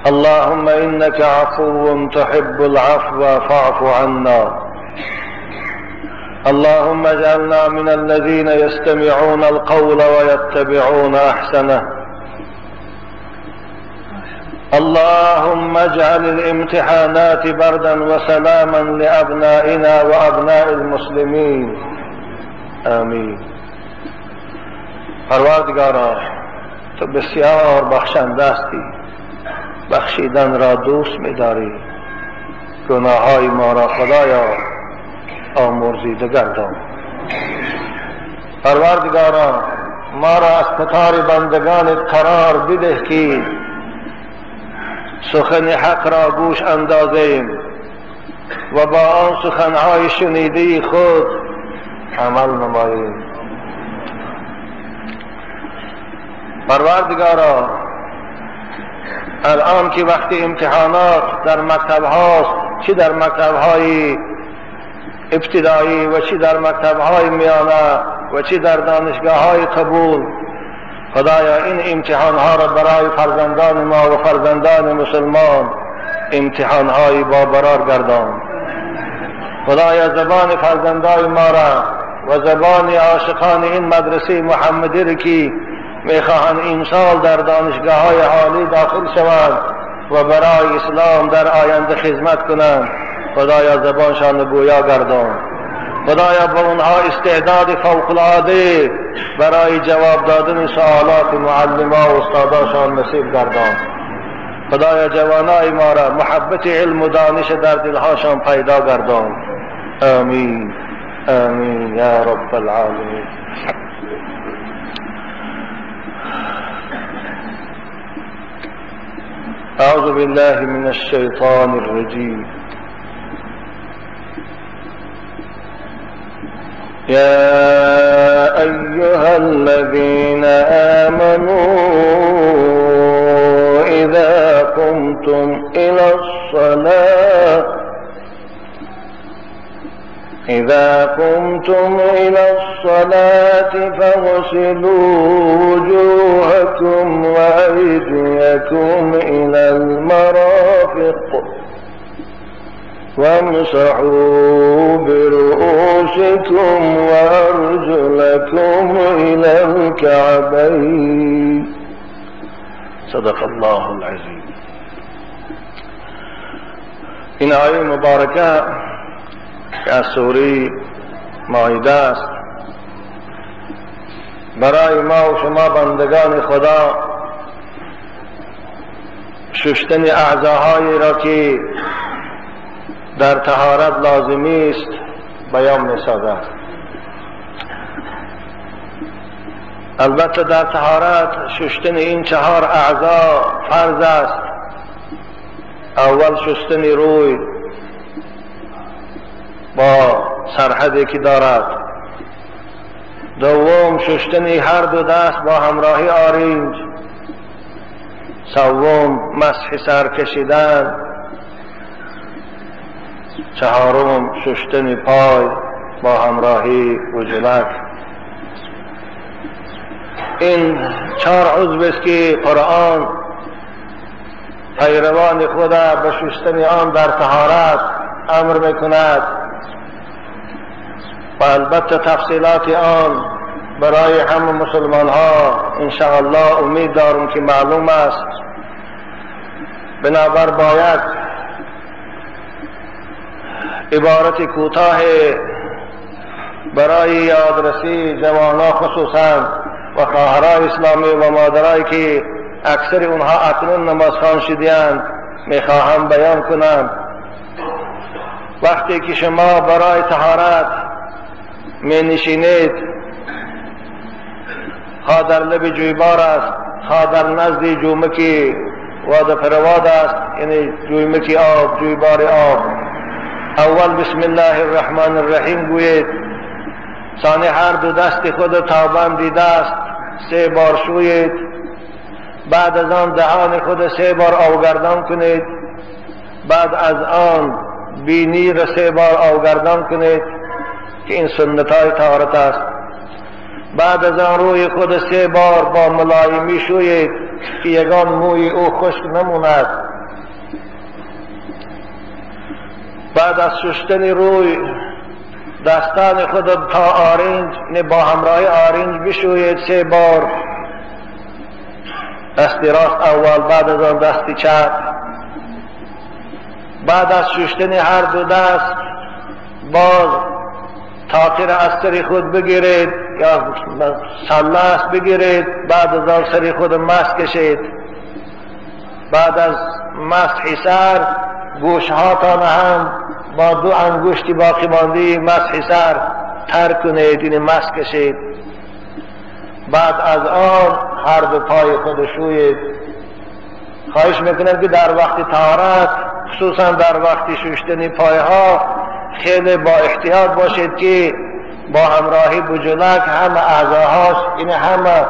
اللهم إنك عفو تحب العفو فاعف عنا. اللهم اجعلنا من الذين يستمعون القول ويتبعون أحسنه. اللهم اجعل الامتحانات بردا وسلاما لأبنائنا وأبناء المسلمين آمین. پروردگارا تو بسیار بخشنده هستی، بخشیدن را دوست می‌داری. گناههای ما را خدایا آمرزیده گردان. پروردگارا ما را از قطار بندگانت قرار بده که سخن حق را گوش اندازیم و با آن سخنهای شنیده خود عمل نماییم. پروردگارا الان که وقتی امتحانات در مکتب هاست، چی در مکتب های ابتدایی و چی در مکتب های میانه و چی در دانشگاه های قبول، خدایا این امتحان ها را برای فرزندان ما و فرزندان مسلمان امتحان های بابرار گردان. خدایا زبان فرزندان ما را و زبان عاشقان این مدرسه محمدی را که میخواهند این سال در دانشگاه های عالی داخل شوند و برای اسلام در آینده خدمت کنند، خدایا زبانشان گویا گردان. خدایا با اونها استعداد فوق‌العاده برای جواب دادن سوالات معلم‌ها و استاداشان نصیب گردان. خدایا جوانای ما را محبت علم و دانش در دلهاشان پیدا گردان. آمین آمین یا رب العالمین. اعوذ بالله من الشیطان الرجیم. يا أيها الذين آمنوا إذا قمتم إلى الصلاة فاغسلوا وجوهكم وأيديكم إلى المرافق وامسحوا برؤوسكم وأرجلكم إلى الكعبين. صدق الله العظيم. این آیه مبارکه که از سوره مائده است برای ما و شما بندگان خدا شستن اعضاهایی را که در طهارت لازمی است بیان می‌سازد. البته در طهارت شستن این 4 اعضا فرض است. اول شستن روی با سرحدی که دارد، دوم شستن هر دو دست با همراهی آرنج، سوم مسح سر کشیدن، چهارم شستن پای با همراهی رجلک. این 4 عضو است که قرآن پیروان خود به شستن آن در طهارت امر میکند و البته تفصیلات آن برای همه مسلمان ها انشاءالله امید دارم که معلوم است. بنابر باید عبارت کوتاه برای یادرسی جوانان خصوصا و خواهرای اسلامی و مادرایی که اکثر اونها اکنون نمازخوان شده‌اند میخواهم بیان کنم. وقتی که شما برای طهارت می نشینید، خواه در لب جویبار است، خواه در نزد جومکی واد پرواد است، یعنی جویمکی آب، جویبار آب، اول بسم الله الرحمن الرحیم گویید، ثانی هر دو دست خود تابان دیده است 3 بار شویید، بعد از آن دهان خود 3 بار آوگردان کنید، بعد از آن بینی را 3 بار آوگردان کنید که این سنتای طهارت است. بعد از آن روی خود 3 بار با ملایمی شویید که یگان موی او خشک نموند. بعد از شستن روی دستان خود تا آرنج با همراه آرنج بشوید 3 بار. دست راست اول، بعد از آن دست چپ. بعد از شستن هر دو دست باز تاخیر از سر خود بگیرید یا سلاس بگیرید، بعد از آن سر خود مس کشید. بعد از مسح سر گوشهاتان هم با 2 انگشتی باقی مانده مسح سر تر کنید، این مس کشید. بعد از آن هر دو پای خود شویید. خواهش میکنم که در وقت طهارت، خصوصا در وقت شستن پایها، خیلی با احتیاط باشید که با همراهی بجلک همه اعضاهاش این همه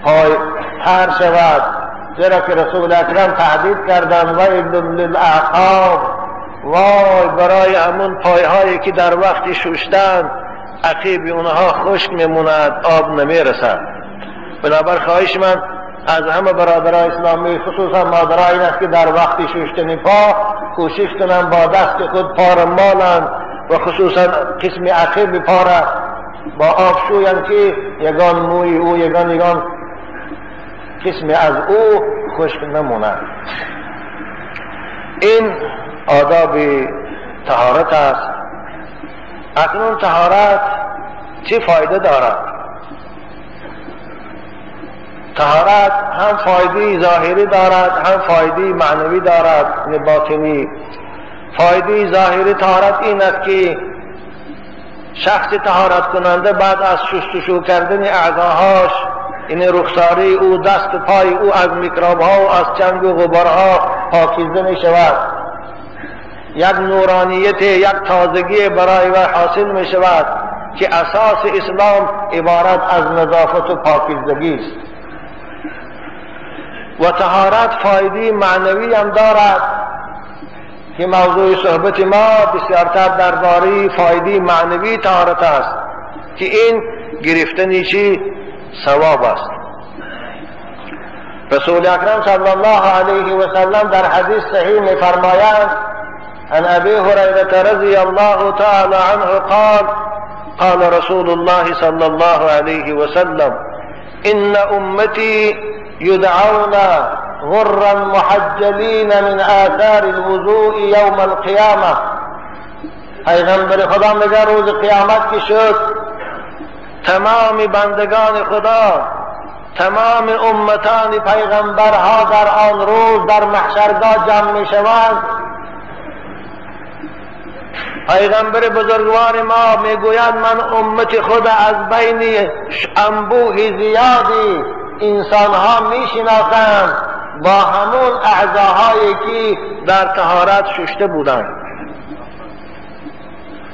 پای تر شود، زیرا که رسول اکرم تهدید کردن ویل للاعقاب، وای برای همون پایهایی که در وقت شستن عقیب اونها خشک میموند، آب نمیرسد. بنابر خواهش من از همه برادران اسلامی، خصوصا مادرها، این است که در وقت شستن پا کوشش کنند با دست خود پا را مالند و خصوصا قسم عقیب پا را با آب شویند که یگان موی او یگان قسم از او خشک نموند. این آداب طهارت است. اکنون طهارت چه فایده دارد؟ طهارت هم فایده ظاهری دارد، هم فایده معنوی دارد، باطنی. فایده ظاهری طهارت این است که شخص طهارت کننده بعد از شستشو کردن اعضاهاش، این رخساره او، دست و پای او از میکروب ها و از چنگ و غبارها پاکیزه می شود. یک نورانیت، یک تازگی برای وی حاصل می شود که اساس اسلام عبارت از نظافت و پاکیزگی است. و طهارت فایده معنوی هم دارد که موضوع صحبت ما بسیارتر درباره فایده معنوی طهارت است که این گرفتن چی ثواب است. رسول اکرم صلی الله علیه و سلم در حدیث صحیح می فرمایند: عن ابي هريره رضي الله تعالى عنه قال رسول الله صلى الله عليه وسلم: ان امتي يدعون غرا محجلين من آثار الوضوء يوم القيامة. پیغمبر خدا میگه روز قیامت که شد تمام بندگان خدا، تمام امتان پیغمبرها در آن روز در محشرگاه جمع می شوند. پیغمبر بزرگوار ما میگوید من امت خدا از بین انبوه زیادی انسانها میشناسند با همون اعضاهایی که در طهارت شسته بودند.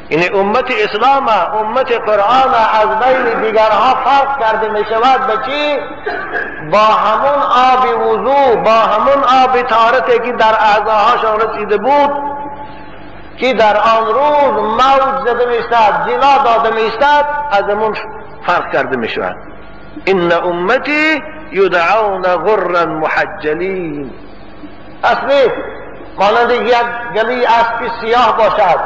این امت اسلام، امت قرآن از بین دیگرها فرق کرده می شود به چی؟ با همون آب وضو، با همون آب طهارتی که در اعضاهاشان رسیده بود که در آن روز موج زده می استد، جلا داده می استد، از همون فرق کرده می شود. ان امتی یدعون غرا محجلین. اصلی مانند یک گلی اسب سیاه باشد،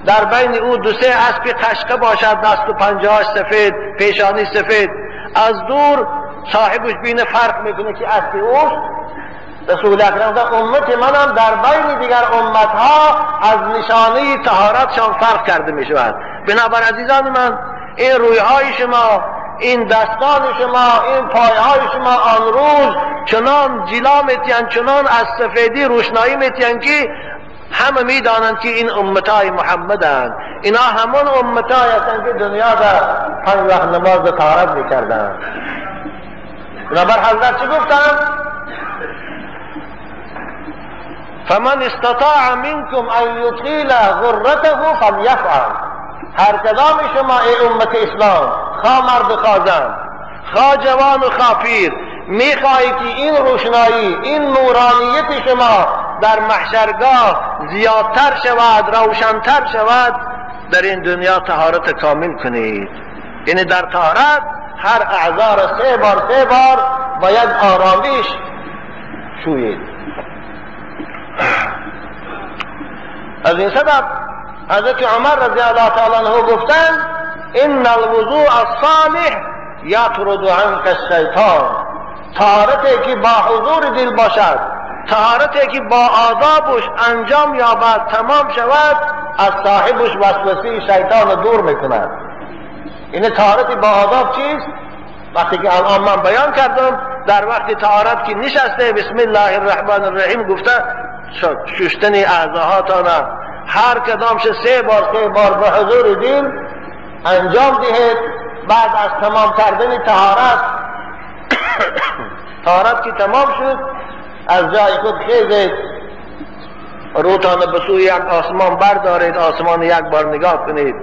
در بین او 2-3 اسب قشقه باشد، دست و پنجه‌اش سفید، پیشانی سفید، از دور صاحبش بینه فرق میکنه که اسب اوست. رسول اکرم گفت امت منم در بین دیگر امتها از نشانه طهارتشان فرق کرده میشود. بنابر عزیزان من، این رویهای شما، این دستان شما، این پایهای شما آن روز چنان جلا میتین، چنان از سفیدی روشنایی میتین که همه میدانند که این امتای محمدند. اینا همون امتای هستند که دنیا در 5 وقت نماز طهارت میکردند. بنابر حضرت چی گفتند؟ فمن استطاع منکم ان یطیل غرته فلیفعل. هر کدام شما ای امت اسلام، خواه مرد خواه زن، خواه جوان و خواه پیر، میخواهی که این روشنایی، این نورانیت شما در محشرگاه زیادتر شود، روشنتر شود، در این دنیا طهارت کامل کنید. یعنی در طهارت هر اعضا را 3 بار باید آرامیش شویید. از این سبب حضرت عمر رضی الله تعالی عنه گفتند ان الوضوء الصالح یطرد عنک الشیطان. طهارتی که با حضور دل باشد، طهارتی که با آدابش انجام یابد، تمام شود، از صاحبش وسوسه شیطان دور میکند. این طهارت با آداب چیست؟ وقتی که الان من بیان کردم، در وقت طهارت که نشسته بسم الله الرحمن الرحیم گفته شستن اعضاهاتان هر کدامش 3 بار به حضور دل انجام دهید. بعد از تمام کردن طهارت که تمام شد، از جای خود خیزید، روتان به سوی یک آسمان بردارید، آسمان یک بار نگاه کنید،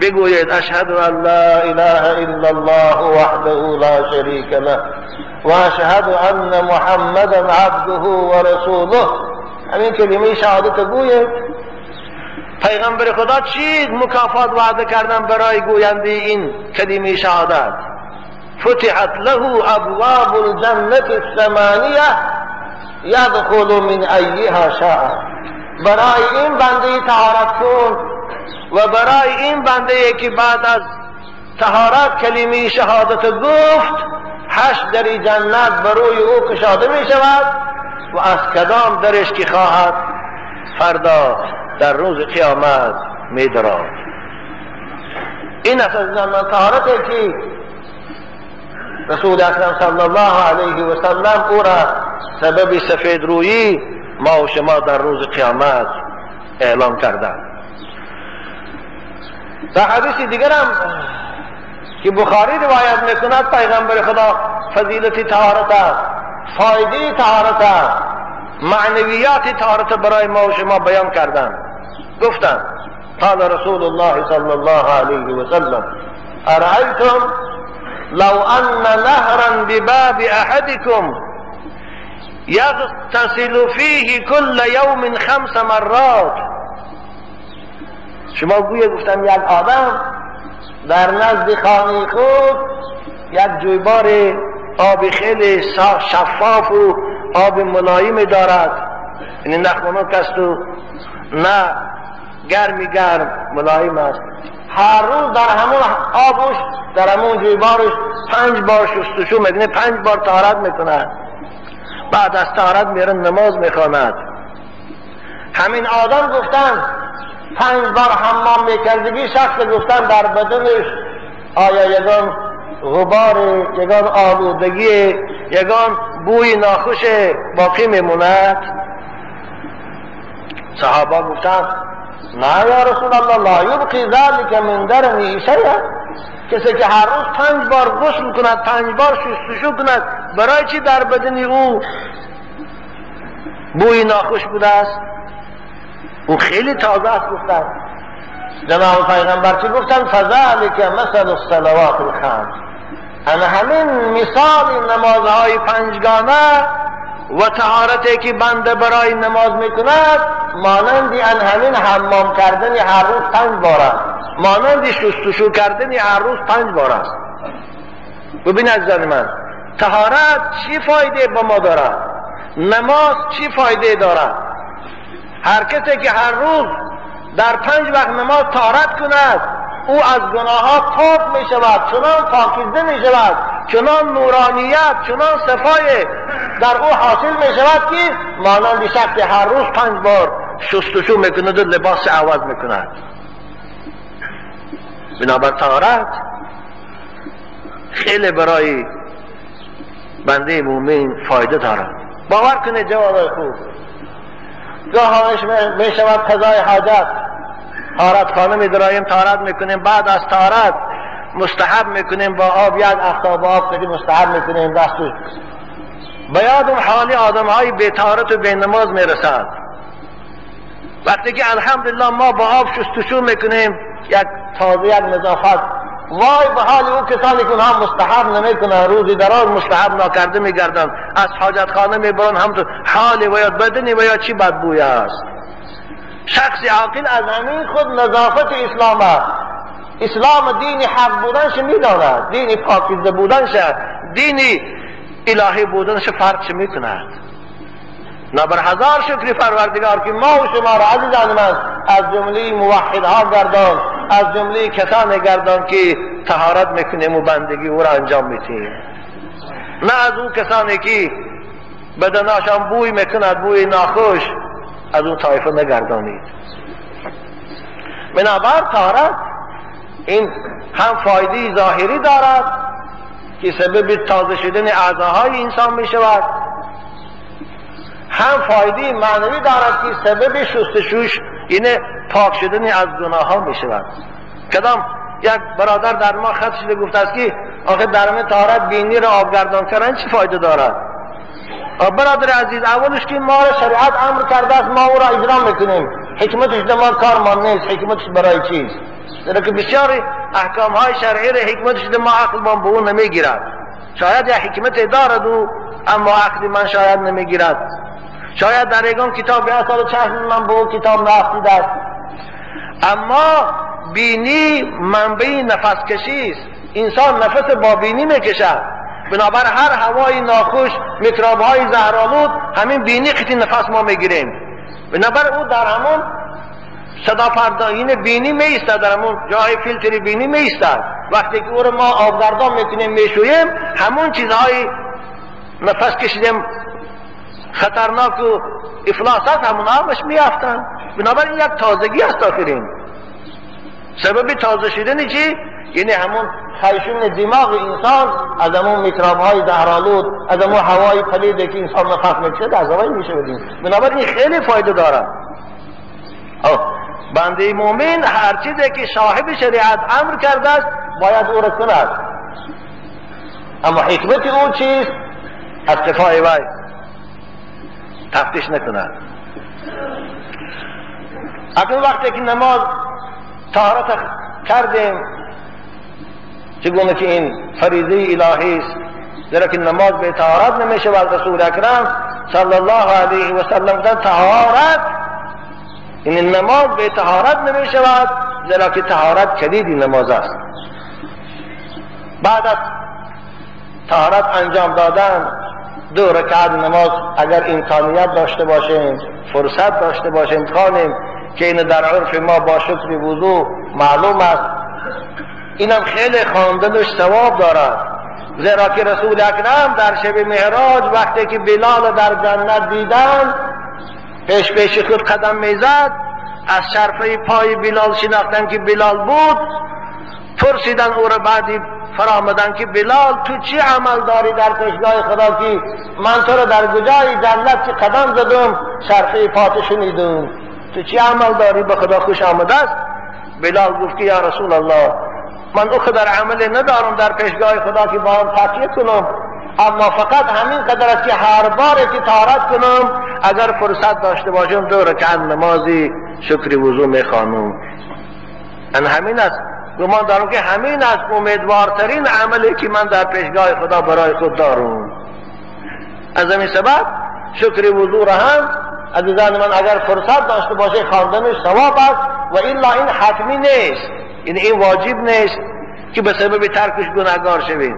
بگویید اشهد ان لا اله الا الله وحده لا شریک له و اشهد ان محمدا عبده و رسوله. همین کلمه شهادت گویید. پیغمبر خدا چی مکافات وعده کردن برای گوینده این کلمه شهادت؟ فتحت له ابواب الجنة الثمانیه یدخل من ایها شاء. برای این بنده طهارت کن و برای این بنده که بعد از طهارت کلمه شهادت گفت 8 در جنت بروی او کشاده می شود و از کدام درش که خواهد فردا در روز قیامت می درد. این از طهارتی که رسول اکرم صلی الله علیه و سلم او را سبب سفید رویی ما و شما در روز قیامت اعلام کردند. در حدیث دیگر هم که بخاری روایت میکند پیغمبر خدا فضیلت طهارت، فایده طهارت، معنویات طهارت برای ما و شما بیان کردند. گفتند قال رسول الله صلی الله علیه و سلم ارأیتم لو ان نهرا بباب احدكم یغتسل فیه کل یوم 5 مرات. شما گفتم یک آدم در نزد خانه خود یک جویبار آب خیلی شفاف و آب ملایم دارد، یعنی نخمنک است و نه گرم ملایم است. هر روز در همون آبش، در همون جویبارش 5 بار شستشو میکنه، 5 بار طهارت میکند، بعد از طهارت میره نماز میخواند. همین آدم گفتن 5 بار حمام میکردگی شخص گفتن در بدنش آیا یگان غبار، یگان آلودگی، یگان بوی ناخوش باقی میموند؟ صحابه گفتن نه یا رسول الله لا یبقی ذلک من درنی شیئا. کسی که هر روز 5 بار غسل کند، 5 بار شستشو کند، برای چی در بدن او بوی ناخوش بوده است؟ او خیلی تازه است. گفتن جناب پیغمبر چی گفتن؟ فذلک مثل الصلوات الخمس. همین مثال نمازهای 5 گانه و طهارتی که بنده برای نماز میکند مانند همین حمام کردن هر روز 5 بار است، مانند شستشو کردن هر روز 5 بار است. ببین عزیزان من، طهارت چی فایده به ما دارد؟ نماز چی فایده دارد؟ هر کسی که هر روز در 5 وقت نماز طهارت کند او از گناه ها پاک می شود، چنان پاکیزه می شود، چنان نورانیت، چنان صفای در او حاصل می شود که مانند شخص هر روز 5 بار شستشو میکند و لباس عوض میکند. بنابر طهارت خیلی برای بنده مومن فایده دارد. باور کنه جواب خوب گاهانش می شود قضای حاجت، طهارت خانه می درایم، طهارت میکنیم، بعد از طهارت مستحب میکنیم با آب، یک افتاب آب که مستحب میکنیم دستو بیاد اون حالی آدم های بی طهارت و بی نماز میرسد. وقتی که الحمدلله ما با آب شستشو میکنیم یک تازه، یک نظافت، وای به حال اون کسانی که اونها مستحب نمیکنن، روزی دراز مستحب ناکرده میگردن، از حاجت خانه میبرن، هم تو حالی و یا بدنی و یا چی بدبوی است. شخص عاقل از همین خود نظافت اسلام است. اسلام دین حق بودنش میداند، دین پاکیزه بودنش، دینی الهی بودنش فرق میکند. نبر هزار شکر پروردگار که ما و شما را عزیزان من از جمله موحدها گردان، از جمله کسان گردان که طهارت میکنیم و بندگی او را انجام میدیم، نه از اون کسانی که بدناشان بوی میکند، بوی ناخوش، از اون طایفه نگردانید. بنابر طهارت این هم فایده ظاهری دارد که سبب تازه شدن اعضاهای انسان می شود، هم فایده معنوی دارد که سبب شستشوش یعنی پاک شدن از گناه ها می شود. کدام یک برادر در ما خط شده گفته است که آخه در من طهارت بینی را آبگردان کردن چه فایده دارد؟ برادر عزیز، اولش که ما را شریعت امر کرده است ما او را اجرا میکنیم، حکمتش در ما کارمان نیست. حکمتش برای چیست؟ زیرا که بسیار احکام های شرعی را حکمتش در ما عقل من به اون نمیگیرد. شاید یک حکمت دارد او اما عقل من شاید نمیگیرد. شاید در ایگان کتاب اثر چشم من به اون کتاب نافتیده است. اما بینی منبع نفس کشی است. انسان نفس با بینی میکشد. بنابر هر هوای ناخوش، میکروب های زهرآلود، همین بینی خیلی نفس ما میگیریم. بنابر او در همون صدا پردازی بینی میایستد، در همون جای فیلتر بینی میایستد. وقتی که او رو ما آبگردان میکنیم میشوییم، همون چیزهای نفس کشیدیم خطرناک و افلاسات همون آبش میافتند. بنابر این یک تازگی است. آخرین سبب تازه شدن چی؟ یعنی همون خیشون دماغ انسان از همون میکروب های زهرآلود، از همون هوای پلیدی که انسان نفس میکشد از هوای میشه بدیم. بنابراین خیلی فایده دارد. بنده مومن هر چیزی که صاحب شریعت امر کرده است باید او را کند. اما حکمت او چیست؟ اکتفای وی تفتیش نکند. اکنون وقتی که نماز طهارت کردیم، چگونه که این فریضه الهی است، زیرا که نماز به طهارت نمیشه و رسول اکرم صلی الله علیه و سلم گفتند طهارت، این نماز به طهارت نمی شود، زیرا که طهارت کلید نماز است. بعد از طهارت انجام دادن 2 رکعت نماز اگر امکانیت داشته باشیم، فرصت داشته باشیم خوانیم، که این در عرف ما با شکر وضو معلوم است. اینم خیلی خواندنش ثواب دارد، زیرا که رسول اکرم در شب معراج وقتی که بلال در جنت دیدند پیش خود قدم میزد، از شرفه پای بلال شناختن که بلال بود، پرسیدن او را بعدی فرامدن که بلال تو چی عمل داری در پیشگاه خدا که من تو را در کجای جنت که قدم زدم شرفه پات شنیدم، تو چی عمل داری به خدا خوش آمده است؟ بلال گفت که یا رسول الله من او قدر عمل ندارم در پیشگاه خدا که با هم تقیه کنم، اما فقط همین قدر است که هر بار که طهارت کنم اگر فرصت داشته باشم 2 رکعت نمازی شکر وضو میخوانم. ان همین است، گمان دارم که همین است امیدوارترین عملی که من در پیشگاه خدا برای خود دارم. از همین سبب شکر وضو را هم عزیزان من اگر فرصت داشته باشه خواندنش ثواب است، و الا این حتمی نیست، یعنی این واجب نیست که به سبب ترکش گناهگار شوید.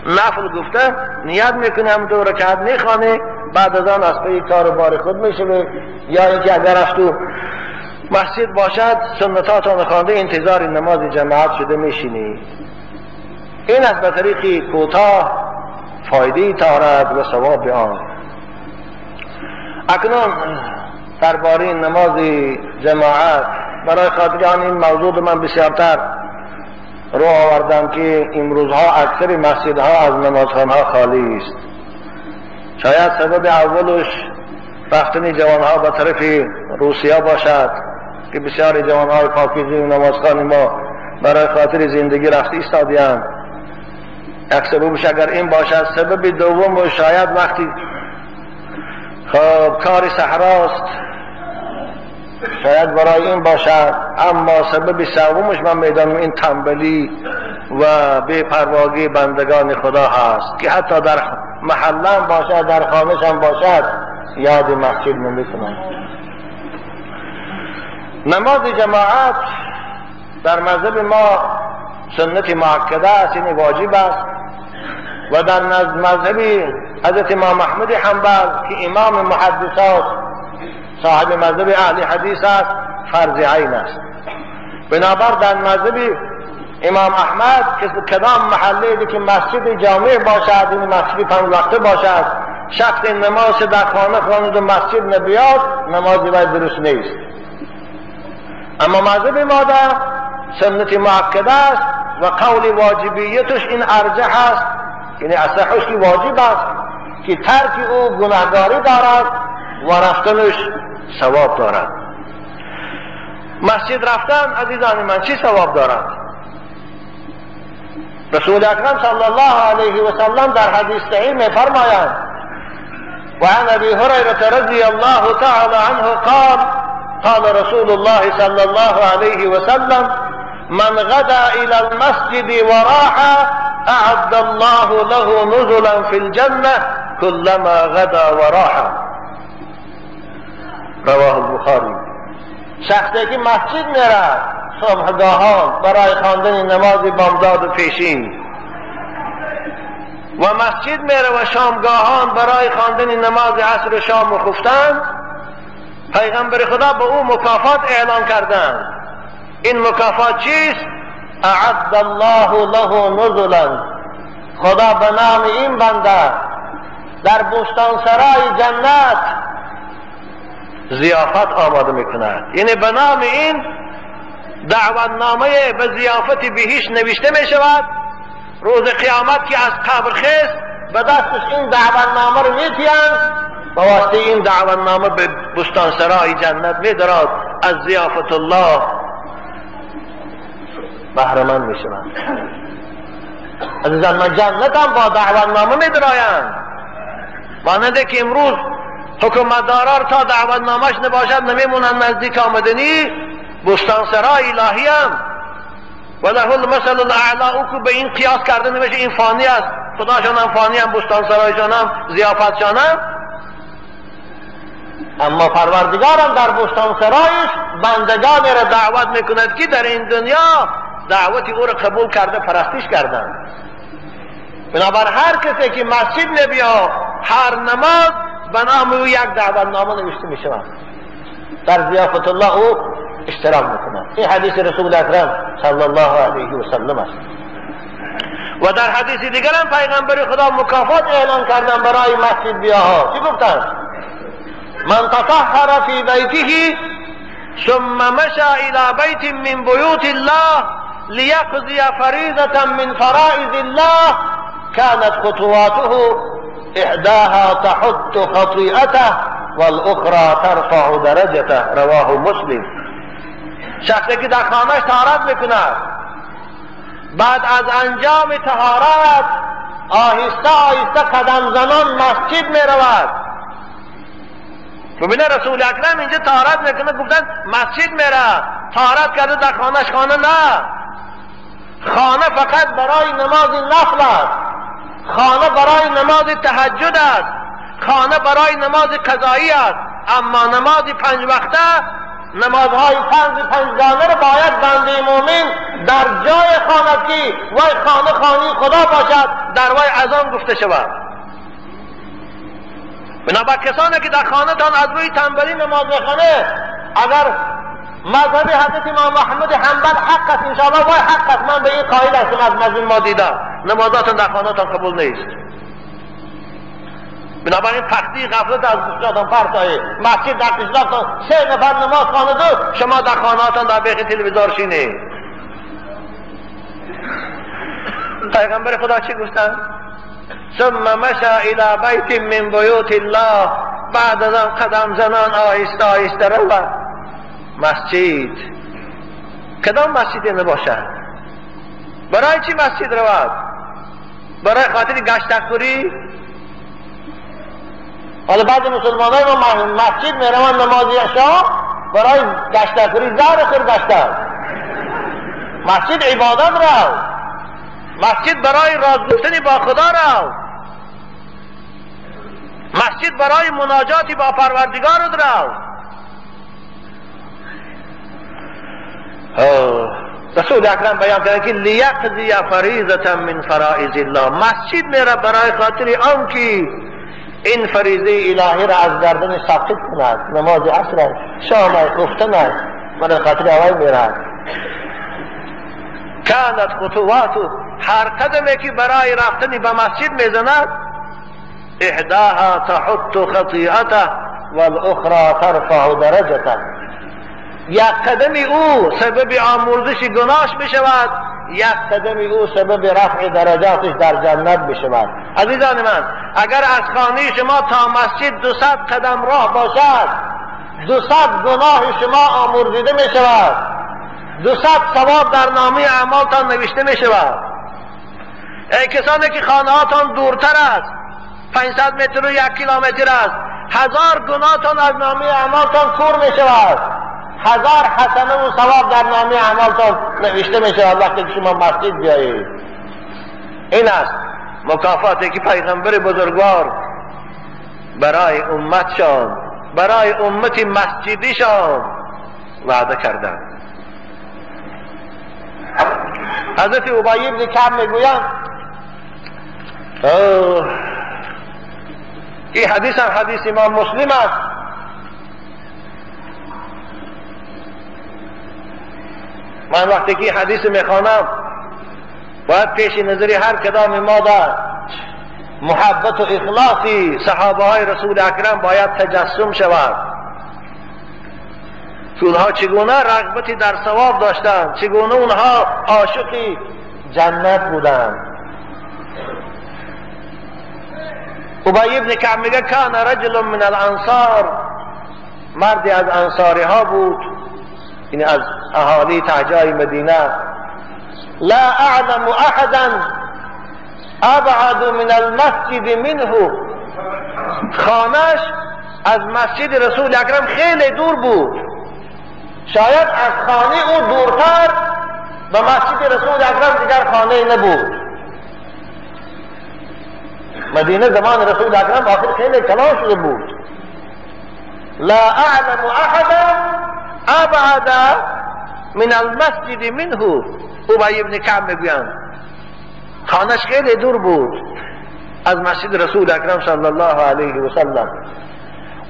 نفل گفته نیت میکنم 2 رکعت میخوانه، بعد از آن از پی کار بار خود میشه، یا اینکه اگر از تو مسجد باشد سنتاتان خوانده انتظار نماز جماعت شده میشینی. این از به طریق کوتاه فایده طهارت و ثواب آن. اکنون درباره نماز جماعت برای خاطر این موضوع من بسیارتر رو آوردم که امروزها اکثر مسجدها از نمازخانها خالی است. شاید سبب اولش رفتن جوانها به طرف روسیه باشد که بسیار جوانهای پاکیزه و نمازخوان ما برای خاطر زندگی رفته ایستادی‌اند. یک سببش اگر این باشد، سبب دوم شاید وقتی کار صحراست شاید برای این باشد، اما سبب سومش من میدانم این تنبلی و بی‌پرواگی بندگان خدا هست که حتی در محله باشد در خانه هم باشد یاد مسجد نمیکنند. نماز جماعت در مذهب ما سنت مؤکده است، یعنی واجب است. و در مذهبی حضرت امام احمد حنبل که امام محدثات صاحب مذهب اهل حدیث است فرض عین است. بنابر در مذهبی امام احمد که کدام محله که مسجد جامع باشد، این مسجد 5 وقته باشد، شخص نماز در خانه خواند و مسجد نبیاد، نماز وی درست نیست. اما مذهب ما در سنت مؤکده است و قول واجبیتش این ارجح است، یعنی اصحش که واجب است که ترک او گناهکاری دارد و رفتنش ثواب دارد. مسجد رفتن عزیزان من چی ثواب دارد؟ رسول اکرم صلی الله علیه و سلم در حدیث صحیح می فرمایند و عن ابی هریره رضی الله تعالی عنه قال قال رسول الله صلی الله علیه و سلم من غدا الى المسجد وراح اعد الله له نزلا في الجنه كلما غدا وراح. رواه البخاری. شخصی که مسجد میره صبحگاهان برای خواندن نماز بامداد و پیشین و مسجد میره و شامگاهان برای خواندن نماز عصر و شام و خفتن، پیغمبر خدا به او مکافات اعلان کردند. این مکافات چیست؟ اعد الله له نزلا، خدا به نام این بنده در بستانسرای جنت ضیافت آماده میکند. یعنی به نام این دعوتنامه به ضیافت بهشت نوشته می شود. روز قیامت که از قبر خیست به دستش این دعوتنامه رو میتیند، با واسطه این دعوتنامه به بستانسرای جنت میدرد، از ضیافت الله بهره‌مند میشوند. عزیزان من جنت هم با دعوتنامه میدرایند، ماننده که امروز حکومتداران تا دعوتنامهش نباشد نمیمونند نزدیک آمدنی بستانسرای الهی هم و له المثل الاعلی، او که به این قیاس کرده نمیشه این فانی است، خداشان هم فانی هم بستانسرایشان هم ضیافتشان هم. اما پروردگارم در بستانسرایش بندگانی را دعوت میکند که در این دنیا دعوت او را قبول کرده پرستش کردند. بنابر هر کسی که مسجد نبیا هر نماز به نام او یک دعوتنامه نوشته می شود، در ضیافت الله او اشتراک میکند. این حدیث رسول اکرم صلی الله علیه و سلم است. و در حدیث دیگر هم پیغمبر خدا مکافات اعلان کردن برای مسجد بیاها. چی گفتن؟ من تطهر فی بیته ثم مشى الى بیت من بیوت الله لیقضی فریضة من فرائض الله كانت خطواته احداها تحط خطیئته والاخرى ترفع درجته. رواه مسلم. شخصی که در خانهش طهارت میکند، بعد از انجام طهارت آهسته آهسته قدم زنان مسجد میرود. ببینه رسول اکرم اینجا طهارت میکنه، گفتن مسجد میره، طهارت کرده در خانهش. خانه نه، خانه فقط برای نماز نفل است، خانه برای نماز تهجد است، خانه برای نماز قضایی است. اما نماز 5 وقته، نمازهای 5گانه را باید بنده مومن در جای خانه که وی خانه خدا باشد در وی اذان گفته شود. بنابر کسانی که در خانه تان از روی تنبلی نماز میخوانه، اگر مذهب حضرت امام احمد حنبل حق است، انشاءالله وای حق است، من به این قائل هستم، از مذهب ما دیدم نمازاتون در خانه تان قبول نیست. بنابراین پختی غفلت از گوشتان پرتایی. مسجد در قشلاقتان 3 نفر نماز خوانده، شما در خانهاتان در بیخ تلویزیون شینید. پیغمبر خدا چی گفتن؟ ثم مشى الى بیت من بیوت الله، بعد از آن قدم زنان آهسته آهسته رود مسجد. کدام مسجد نباشد؟ برای چی مسجد رود؟ برای خاطر گشتکوری؟ حالا بعضی مسلمانای ما مسجد میروند نماز شام برای گشتکوری، زهر خور گشتن. مسجد عبادت رو، مسجد برای راز گفتن با خدا رو، مسجد برای مناجاتی با پروردگار رو. رسول اکرم بیان کرد که لیقضی فریضة من فرائض الله، مسجد میره برای خاطر آن که این فریضه الهی را از گردن ساقط کند، نماز عصر شام گفتن برای خاطر آوای میره. کانت خطوات، هر قدمی که برای رفتن به مسجد میزند، احداها تحط خطیئته والاخرى ترفع درجته، یک قدمی او سبب آمرزش گناهش بشود، یک قدمی او سبب رفع درجاتش در جنت بشود. عزیزان من، اگر از خانه شما تا مسجد 200 قدم راه باشد، 200 گناه شما آمرزیده میشود، 200 ثواب در نامه اعمالتان نوشته میشود. ای کسانی که خانه هاتان دورتر است، 500 متر و 1 کیلومتر است، 1000 گناهتان از نامه اعمالتان کور میشود، 1000 حسنه و ثواب در نامه اعمالتان نوشته میشود وقتی که شما مسجد بیایید. این است مکافاتی که پیغمبر بزرگوار برای امتشان، برای امت مسجدیشان وعده کردند. حضرت ابی بن کعب میگویند، این حدیث هم حدیث امام مسلم است، من وقتی که حدیث میخوانم باید پیش نظری هر کدام ما در محبت و اخلاصی صحابه های رسول اکرم باید تجسم شود که اونها چگونه رغبتی در ثواب داشتند، چگونه اونها عاشقی جنت بودند. ابی بن کعب میگه کان رجل من الانصار، مردی از انصاری ها بود، این از اهالی تهجای مدینه، لا اعلم احدا ابعد من المسجد منه، خانهش از مسجد رسول اکرم خیلی دور بود، شاید از خانه او دورتر به مسجد رسول اکرم دیگر خانه نبود. مدینه زمان رسول اکرم آخر خیلی کلان شده بود. لا اعلم احدا ابعد من المسجد منه، ابی بن کعب میگویند خانهش خیلی دور بود از مسجد رسول اکرم صلی الله علیه و سلم.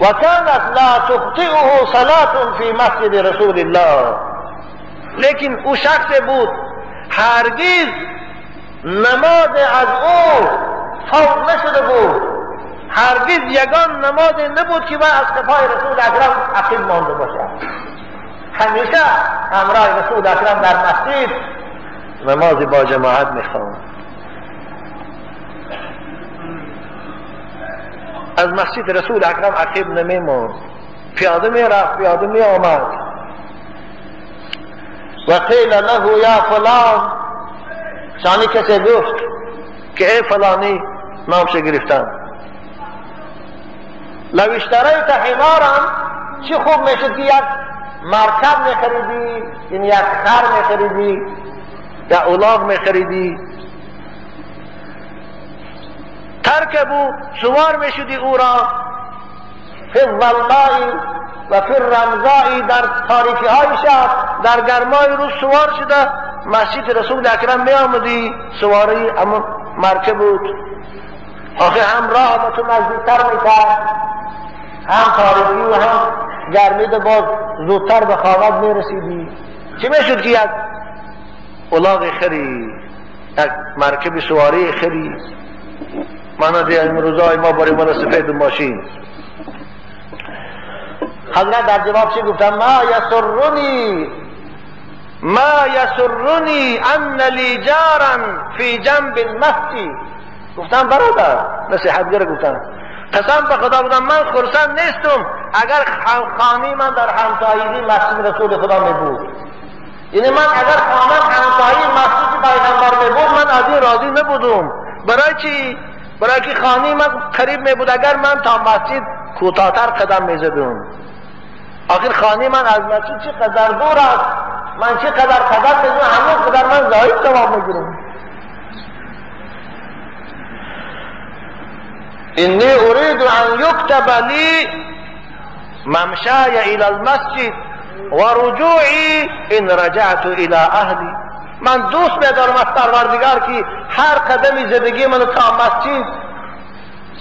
و کانت لا تخطئه صلاة فی مسجد رسول الله، لیکن او شخص بود هرگز نماز از او فوت نشده بود، هرگز یگان نماز نبود که از خطای رسول اکرم عقب مانده باشد، همیشه همراه رسول اکرم در مسجد نماز با جماعت میخواند. از مسجد رسول اکرم عقب نمیماند، پیاده میرفت پیاده میآمد. و قیل له یا فلان، شانی کسی گفت که ای فلانی، نامش گرفتن، لو اشتریت حمارا، چی خوب میشد که یک مرکب میخریدی، یعنی یک خر میخریدی یا الاغ میخریدی، ترکبو سوار میشدی او را، فی الظلماء و فی الرمضاء، در تاریکی های شب در گرمای روز سوار شده مسجد رسول اکرم می آمدی، سواری اما مرکب بود، آخه هم راه با تو نزدیکتر میکرد، هم تاریکی و هم گرمی ده باز زودتر به خواهد میرسیدی. چی میشد که یک الاغ خری، یک مرکب سواری خری، مانند امروزای ما باری مال سفید ماشین. حضرت در جواب چی گفتن؟ ما یسرنی ان لی جارا فی جنب المسجد، گفتن برادر نصیحتگر گفتن قسم به خدا بودم من خرسند نیستم اگر خانه من در همسایگی مسجد رسول خدا می بود، یعنی من اگر خانم همسایه مسجد پیغمبر می بود من از این راضی نبودم. برای چی؟ برای که خانه من قریب می بود، اگر من تا مسجد کوتاه‌تر قدم می زدم. آخر خانه من از مسجد چقدر دور است، من چقدر قدم می زدم همون قدر من زاید ثواب می گیرم. انی اريد ان یکتب لی ممشای الى المسجد و رجوعی ان رجعت الى اهلی، من دوست بدارم از پروردگار که هر قدمی زندگی من تا مسجد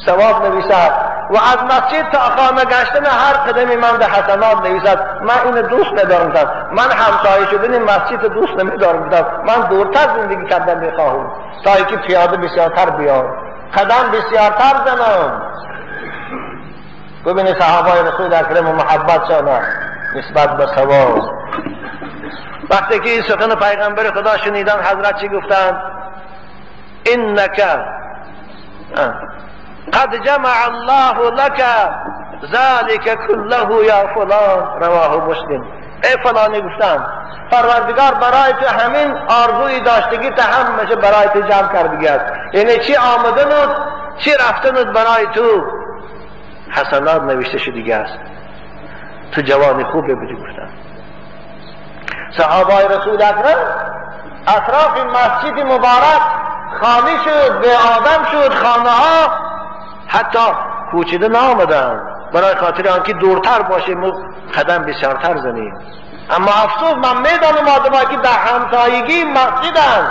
ثواب نویسد و از مسجد تا خانه گشتن هر قدمی من به حسنات نویسد. من این دوست ندارم. من همسایه شدن مسجد دوست نمیدارم. من دورتر زندگی کردن میخواهم تا اینکه پیاده بسیارتر بیام، قدم بسیارتر زنم. ببینید صحابه رسول اکرم و محبتشان نسبت به ثواب. وقتی که این سخن پیغمبر خدا شنیدن حضرت چی گفتند؟ انک قد جمع الله لك ذلك كله یا فلان، رواه مسلم. ای فلانی گفتند پروردگار برای تو همین آرزوی داشتگی تا همشه برای تو جمع کردگی است، یعنی چی آمدنت چی رفتنت برای تو حسنات نوشته شدگی است. تو جوانی خوبه بودی. گفتند صحابه رسول اکرم اطراف مسجد مبارک خالی شد، به آدم شد، خانه ها حتی کوچیده نآمدن برای خاطر آنکه دورتر باشیم قدم بسیارتر زنیم. اما افسوس من میدانم آدمایی که در همسایگی مسجدن،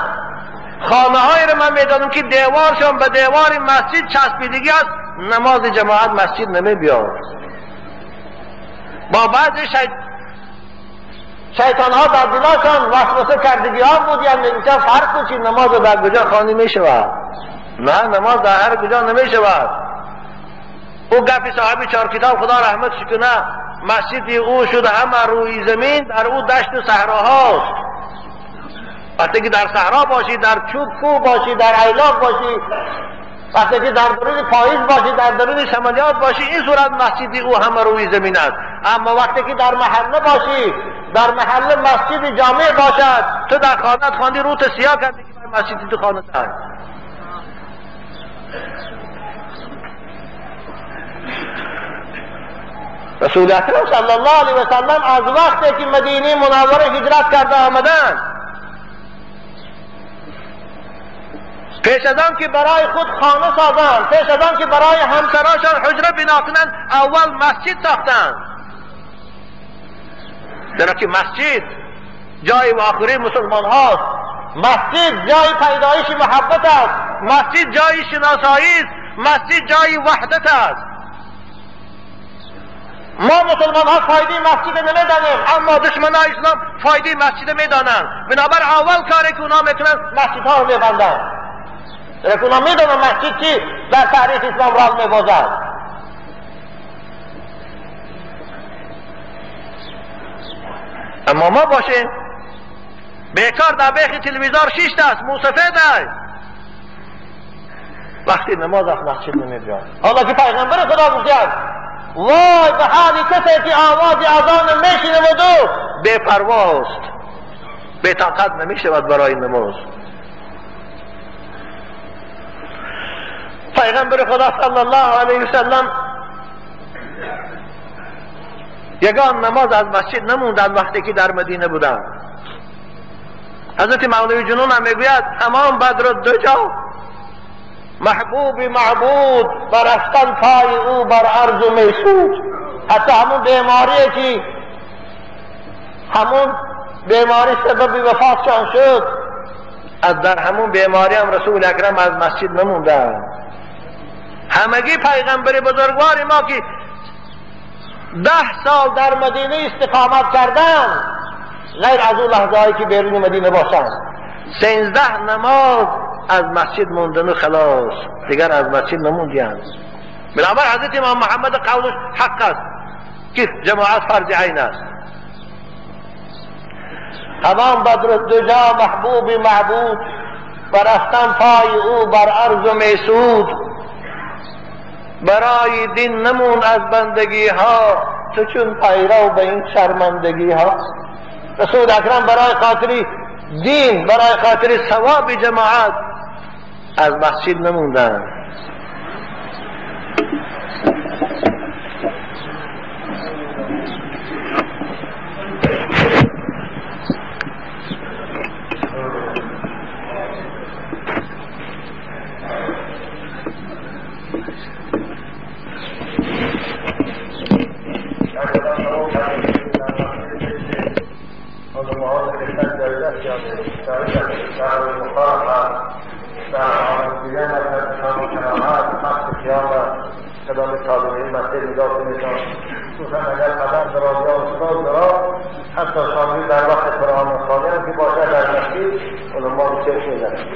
خانه های رو من میدانم که دیوارشان به دیوار مسجد چسبیدگی است، نماز جماعت مسجد نمی بیاد. با بعضی شیطان ها در دلاشان وسوسه کردگی ها بود، یعنی میگن فرق کنید نماز در کجا خوانی می شود. نه، نماز در هر کجا نمی شود. او گفی صاحب چهار کتاب خدا رحمتش کنه، مسجد او شده همه روی زمین، در او دشت و صحراهاست. وقتی که در صحرا باشی، در چوب کوه باشی، در ایلاق باشی، وقتی که در درون پاییز باشی، در درون شمالیات باشی، این صورت مسجد او همه روی زمین است. اما وقتی که در محله باشی، در محله مسجد جامع باشد، تو در خانت خواندی روت سیاه کردی که مسجد تو خانت است. رسول اکرم صلی الله علیه و سلم از وقتی که مدینه منوره هجرت کرده آمدن، پیش از آن که برای خود خانه سازند، پیش از آن که برای همسراشان حجره بنا کنند، اول مسجد ساختند. چرا که مسجد جای واخره مسلمان هاست، مسجد جای پیدایش محبت است، مسجد جای شناسایی است، مسجد جای وحدت است. ما مسلمان ها فایده مسجد نمیدانیم، اما دشمنان اسلام فایده مسجد میدانند. بنابر اول کاری که اونا میکنند مسجد ها رو میبندند. درک اونا میدانند مسجد چی در تاریخ اسلام راه میبازد. اما ما باشیم بیکار در بیخ تلویزار شیشت است، موسفید است، وقتی نماز از مسجد نمیبیاد. حالا که پیغمبر خدا گفتند وای به حالی کسی که آواز اذان میشنود و بے پرواست، بے طاقت نمیشود برای نماز. پیغمبر خدا صلی الله علیه و سلم یگان نماز از مسجد نموندند وقتی که در مدینه بودند. حضرت مولوی جنون هم میگوید تمام بدر الدجا محبوب معبود برفتن پای او بر عرض و میسود. حتی همون بیماریه که همون بیماری سبب وفاتشان شد، از در همون بیماری هم رسول اکرم از مسجد نموندن. همگی پیغمبر بزرگوار ما که 10 سال در مدینه استقامت کردن، غیر از اون لحظه‌ای که بیرون مدینه باشند، 13 نماز از مسجد موندن و خلاص، دیگر از مسجد نموندیند. بنابر حضرت امام محمد قولش حق است که جماعت فرض عین است. تمام بدر الدجا محبوب معبود برفتن پای او بر عرض و میسود. برای دین نمون از بندگی ها تو چون پیرو به این شرمندگی ها. رسول اکرم برای خاطر دین، برای خاطر ثواب جماعت از مسجد نموندن. مسجد نگاه کنید، خصوصا اگر قدم دراز یا استاد دراز، حتی شامل در وقت قرآن خوانی هم که باشد در مسجد علما رو چشم می‌زنند.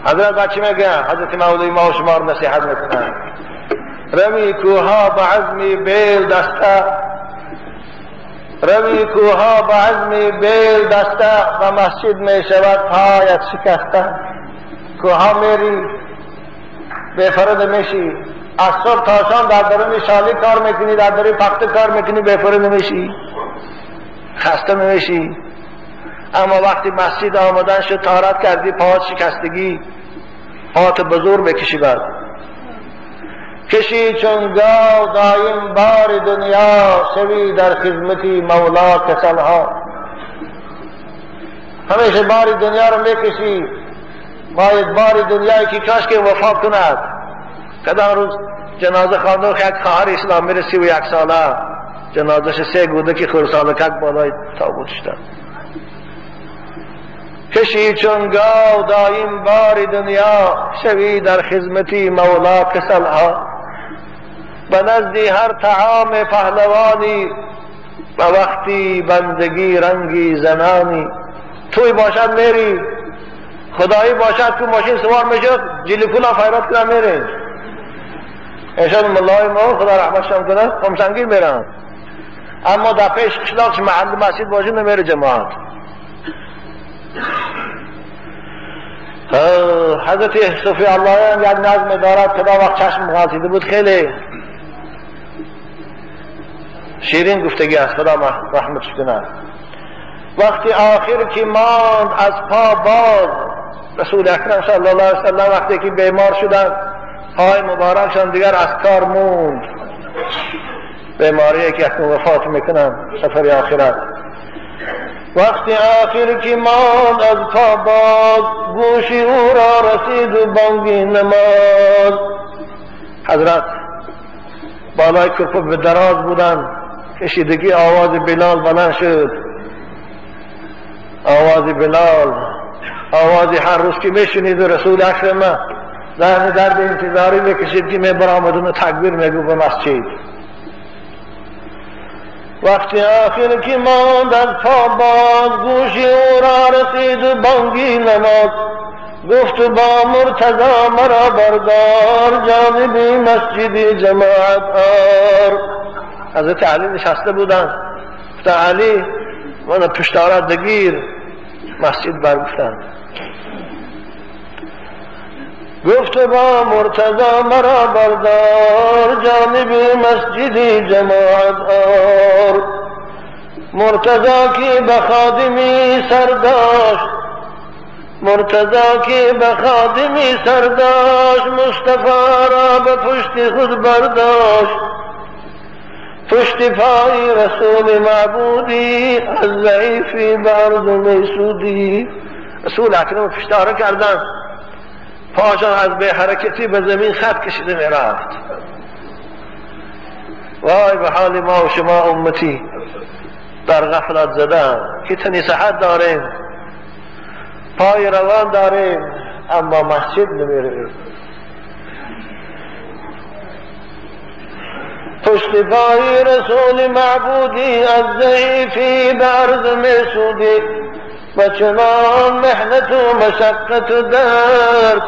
حضرت بچه میگن، حضرت مولوی ما و شما رو نصیحت میکنن، روی کوها به عزمی بیل دسته، روی کوها به عزمی بیل دسته و مسجد می شود پایت شکسته. کوها میری بفرد میشی، از صبح تا شام در درون شالی کار میکنی، در درون پخته کار میکنی، بفرد میشی، خسته میشی. اما وقتی مسجد آمدن شد طهارت کردی، پاهات شکستگی، پاهات بزرگ بکشی، بعد کشی چون گاو دایم بار دنیا، شوی در خدمتی مولا کسلها. همیشه بار دنیا رو میکشی، باید بار دنیایی که کاش که وفا کند. کدام روز جنازه خانده یک خواهر اسلام میره 31 ساله، جنازش 3 گوده که خورسالکک بالای تابوت شدن. کشی چون گاو دایم بار دنیا، شوی در خدمتی مولا کسلها. به نزدی هر طعام پهلوانی، و وقتی بندگی رنگی زنانی. توی باشد میری، خدایی باشد که ماشین سوار میشد جلی پولا خیرات کنم میرین. ایشان ملای ما خدا رحمتشان کنه خمسنگیر میرن، اما در پیش قشلاقش محل مسجد باشه نمیره جماعت. حضرت صوفی الله هم یک نظم دارد که وقت چشم غلطیده بود، خیلی شیرین گفتگی است، خدا رحمتش کنه. وقتی آخر که ماند از پا باز، رسول اکرم صلی الله علیه وسلم وقتی که بیمار شدن پای مبارکشان دیگر از کار موند، بیماریه که اکنون وفات میکنن سفر آخرت. وقتی آخر که ماند از پا باز، گوشی او را رسید و بانگی نماز. حضرت بالای کرپه به دراز بودن، کشیدگی آواز بلال بلند شد. آواز بلال، آوازی هر روز که میشنید و رسول اکرم ذهن درد انتظاری بکشید که می برآمدن و تکبیر میگو به مسجد. وقتی آخر که ماند از پا باز، گوشی او را رسید و بانگی نماز. گفت با مرتضی مرا بردار، جانبی مسجد جماعت آر. حضرت علی نشسته بودن، گفت علی من پشتارت بگیر، مسجد برگفتن. گفت با مرتضی مرا بردار، جانب مسجد جماعت آر. مرتضی که به خادمی سر داشت، مرتضی که به خادمی سر داشت، مصطفی را به پشت خود برداشت. پشت پای رسول معبودی، از ضعیفی به عرض میسودی. رسول اکرم پشتاره کردن، پاشان از بی حرکتی به زمین خط کشیده می رفت. وای به حال ما و شما امتی در غفلت زدن که تنی صحت داریم، پای روان داریم، اما مسجد نمی رویم. پشت پای رسول معبودی، از ضعیفی به عرض میسودی. بچنان محنت و مشقت و درد،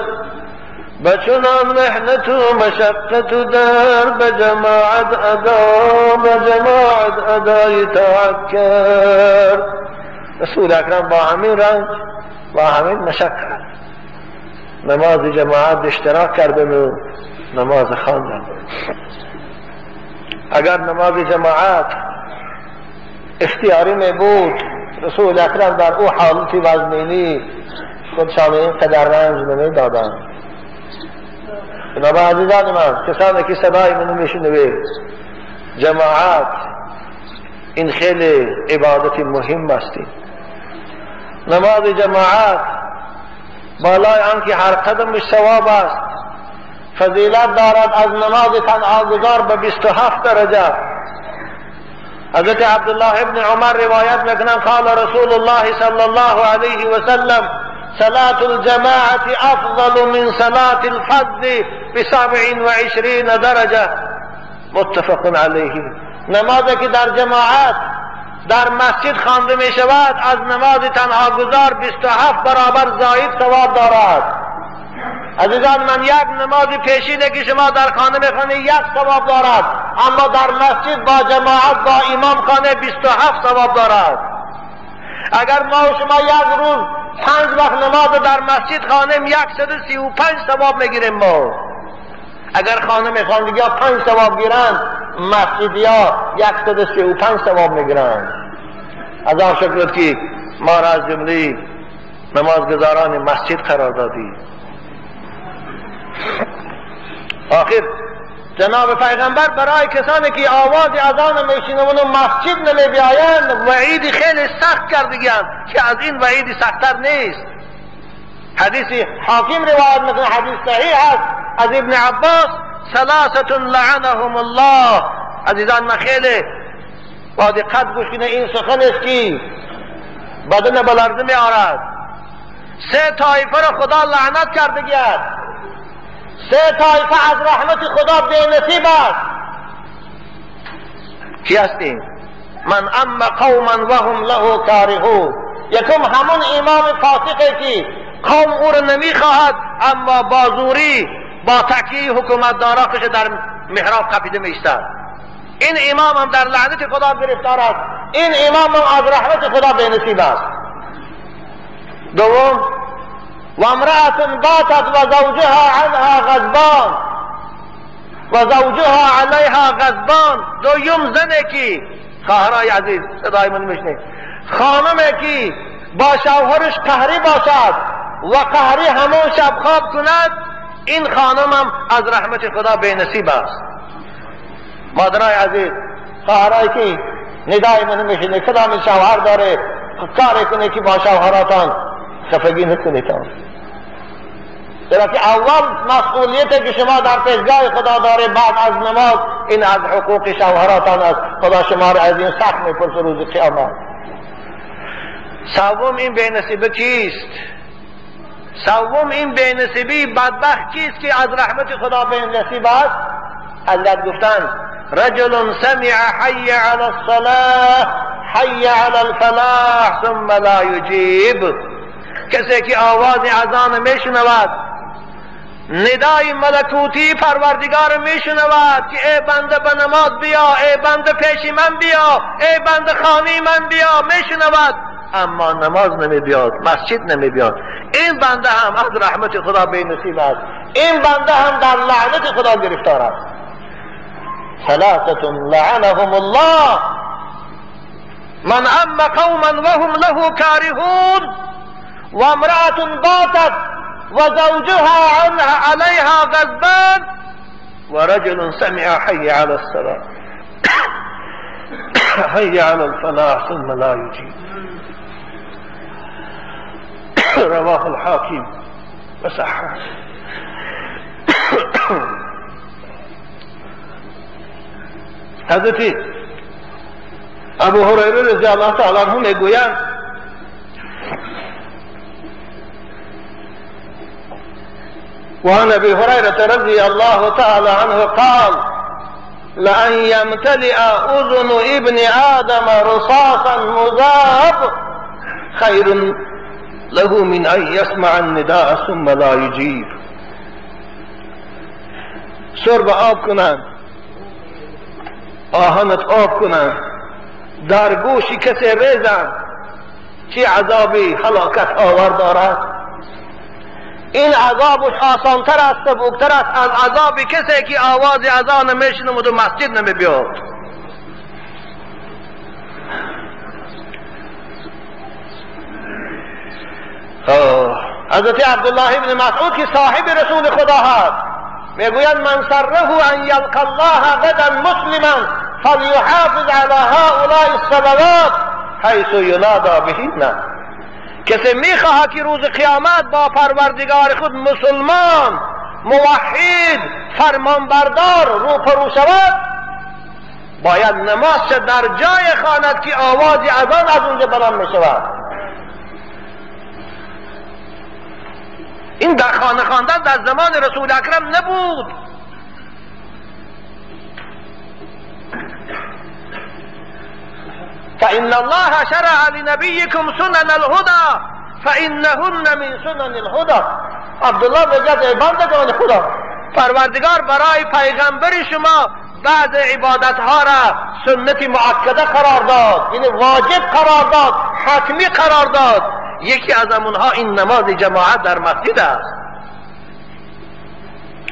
بچنان محنت و مشقت و درد، به جماعت ادا، به جماعت ادای طاعت کرد. رسول اکرم با همین رنج، با همین مشقت نماز جماعت اشتراک کردن و نماز خواندن. اگر نماز جماعت اختیاری می بود، رسول اکرم در او حالتی وزنینی خودشان اینقدر رنج نمی دادن. بنابراین عزیزان من، کسانی که صدای منو میشنوید، جماعت این خیلی عبادت مهم است. نماز جماعت بالای آنکه هر قدمش ثواب است، فضیلت دارد از نماز تنها گذار به 27 درجه. حضرت عبدالله ابن عمر روایت میکنن قال رسول الله صلی الله علیه و سلم صلاة الجماعة افضل من صلاة الفرد ب27 درجه متفق علیه. نمازی که در جماعت در مسجد خوانده می شود از نماز تنها گذار 27 برابر زاید ثواب دارد. عزیزان من، یک نماز پیشینه که شما در خانه میخوانید 1 ثواب دارد، اما در مسجد با جماعت با امام خانه 27 ثواب دارد. اگر ما و شما یک روز 5 وقت نماز در مسجد خوانیم 135 ثواب میگیریم. ما اگر خانه میخواندگی ها 5 ثواب گیرند، مسجدی ها 135 ثواب میگیرند. از آن شکر که ما را از جمله نمازگزاران مسجد قرار دادی. آخر جناب پیغمبر برای کسانی که آواز اذان میشنوند و مسجد نمی بیایند وعید خیلی سخت کردگیند که از این وعید سخت‌تر نیست. حدیث حاکم روایت میکنه، حدیث صحیح است از ابن عباس، 3 لعنهم الله. عزیزان من خیلی با دقت گوش کنید، این سخن است که بدن به لرزه می آرد. 3 طایفه را خدا لعنت کردگی است. 3 طایفه از رحمت خدا بے نصیب است. کی هستیم؟ من اما قوما وهم له کارهون. یکم همون امام فاسقی که قوم او را نمیخواهد اما با زوری با تکیه حکومتدارا خودش در محراب قپیده میایستد. این امام هم در لعنت خدا گرفتار است. این امام هم از رحمت خدا بے نصیب است. دوم، و امرأة باتت و زوجها عنها غضبان و زوجها علیها غضبان. دویم زنه که، خواهرای عزیز صدای من میشنید، خانمه که با شوهرش قهری باشد و قهری همون شب خواب کند، این خانم هم از رحمت خدا بے نصیب است. مادرای عزیز، خواهرای که ندای من میشنید، کدام شوهر داره کاری کنه که با شوهراتان خفگی نکنیتان. چرا که اول مسئولیتی که شما در پیشگاه خدا داره بعد از نماز این از حقوق شوهراتان است. خدا شما را از این سخت میپرسه روز قیامت. سوم، این بے نصیبی چیست؟ سوم، این بے نصیبی بدبخت چیست که از رحمت خدا بے نصیب است؟ حضرت گفتند رجل سمع حی علی الصلاة حی علی الفلاح ثم لا یجیب. کسی که آواز اذان میشنود، ندای ملکوتی پروردگار میشنود که ای بنده به نماز بیا، ای بنده پیش من بیا، ای بنده خانه من بیا، میشنود اما نماز نمی بیاد، مسجد نمی بیاد، این بنده هم از رحمت خدا بے نصیب است. این بنده هم در لعنت خدا گرفتار است. 3 لعنهم الله من اما قوما وهم له کارهون و امرأة باتت و زوجها عنها علیها غضبان و رجل سمع حی علی الصلاة حی علی الفلاح ثم لا یجیب. رواه الحاکم و صححه. حضرت ابو هریره رضی الله تعالی عنه میگویند وعن ابي هريره رضي الله تعالى عنه قال لأن يمتلئ اذن ابن آدم رصاصا مذاب خير له من ان يسمع النداء ثم لا يجيب. سرب آب کنند، آهنت آب کنند، در گوشی کسی ریزند، چه عذابی هلاکت آور دارد. این عذابش آسانتر است، سبکتر است از عذابی کسی که آواز اذان میشنود و مسجد نمی بیاد. حضرت عبدالله ابن مسعود که صاحب رسول خدا هست میگوید من سره ان یلقى الله غدا مسلما فلیحافظ على هؤلاء الصلوات حیث ینادى بهن. کسی میخواهد که روز قیامت با پروردگار خود مسلمان، موحد، فرمانبردار روپرو شود، باید نماز در جای خواند که آواز اذان از اونجا بلند می شود. این در خانه خواندن در زمان رسول اکرم نبود. فإن الله شرع لنبيكم سنن الهدى فإنهن من سنن الهدى. عبدالله میگه ای بندگان خدا، پروردگار برای پیغمبر شما بعض عبادت ها را سنت مؤکده قرار داد، یعنی واجب قرار داد، حتمی قرار داد. یکی از اونها این نماز جماعت در مسجد است.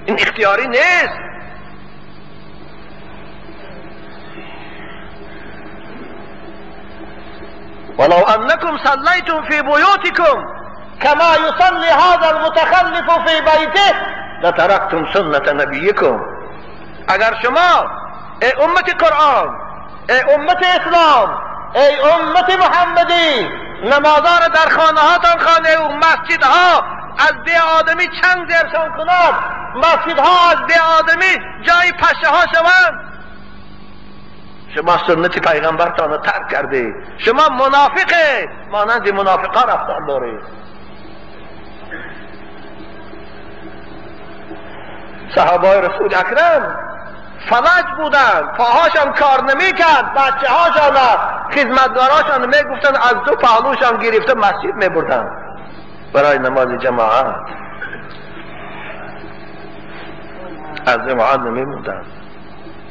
این اختیاری نیست. ولو انکم صلیتم فی بیوتکم کما یصلی هذا المتخلف فی بیته لترکتم سنت نبیکم. اگر شما ای امت قرآن، ای امت اسلام، ای امت محمدی نمازها را در خانه هاتان خانه و مسجدها از ده آدمی چند درشان کند، مسجدها از ده آدمی جای پشه ها شوند، شما سنت پیغمبرتان را ترک کرده، شما منافقه، مانند منافقا رفتار داره. صحابه رسول اکرم فلج بودن، پاهاشان کار نمی کرد، بچه هاشان خدمتگاراشان می گفتن از دو پهلوشان گرفته مسجد می بردن برای نماز جماعت، از جماعت نمی بردن.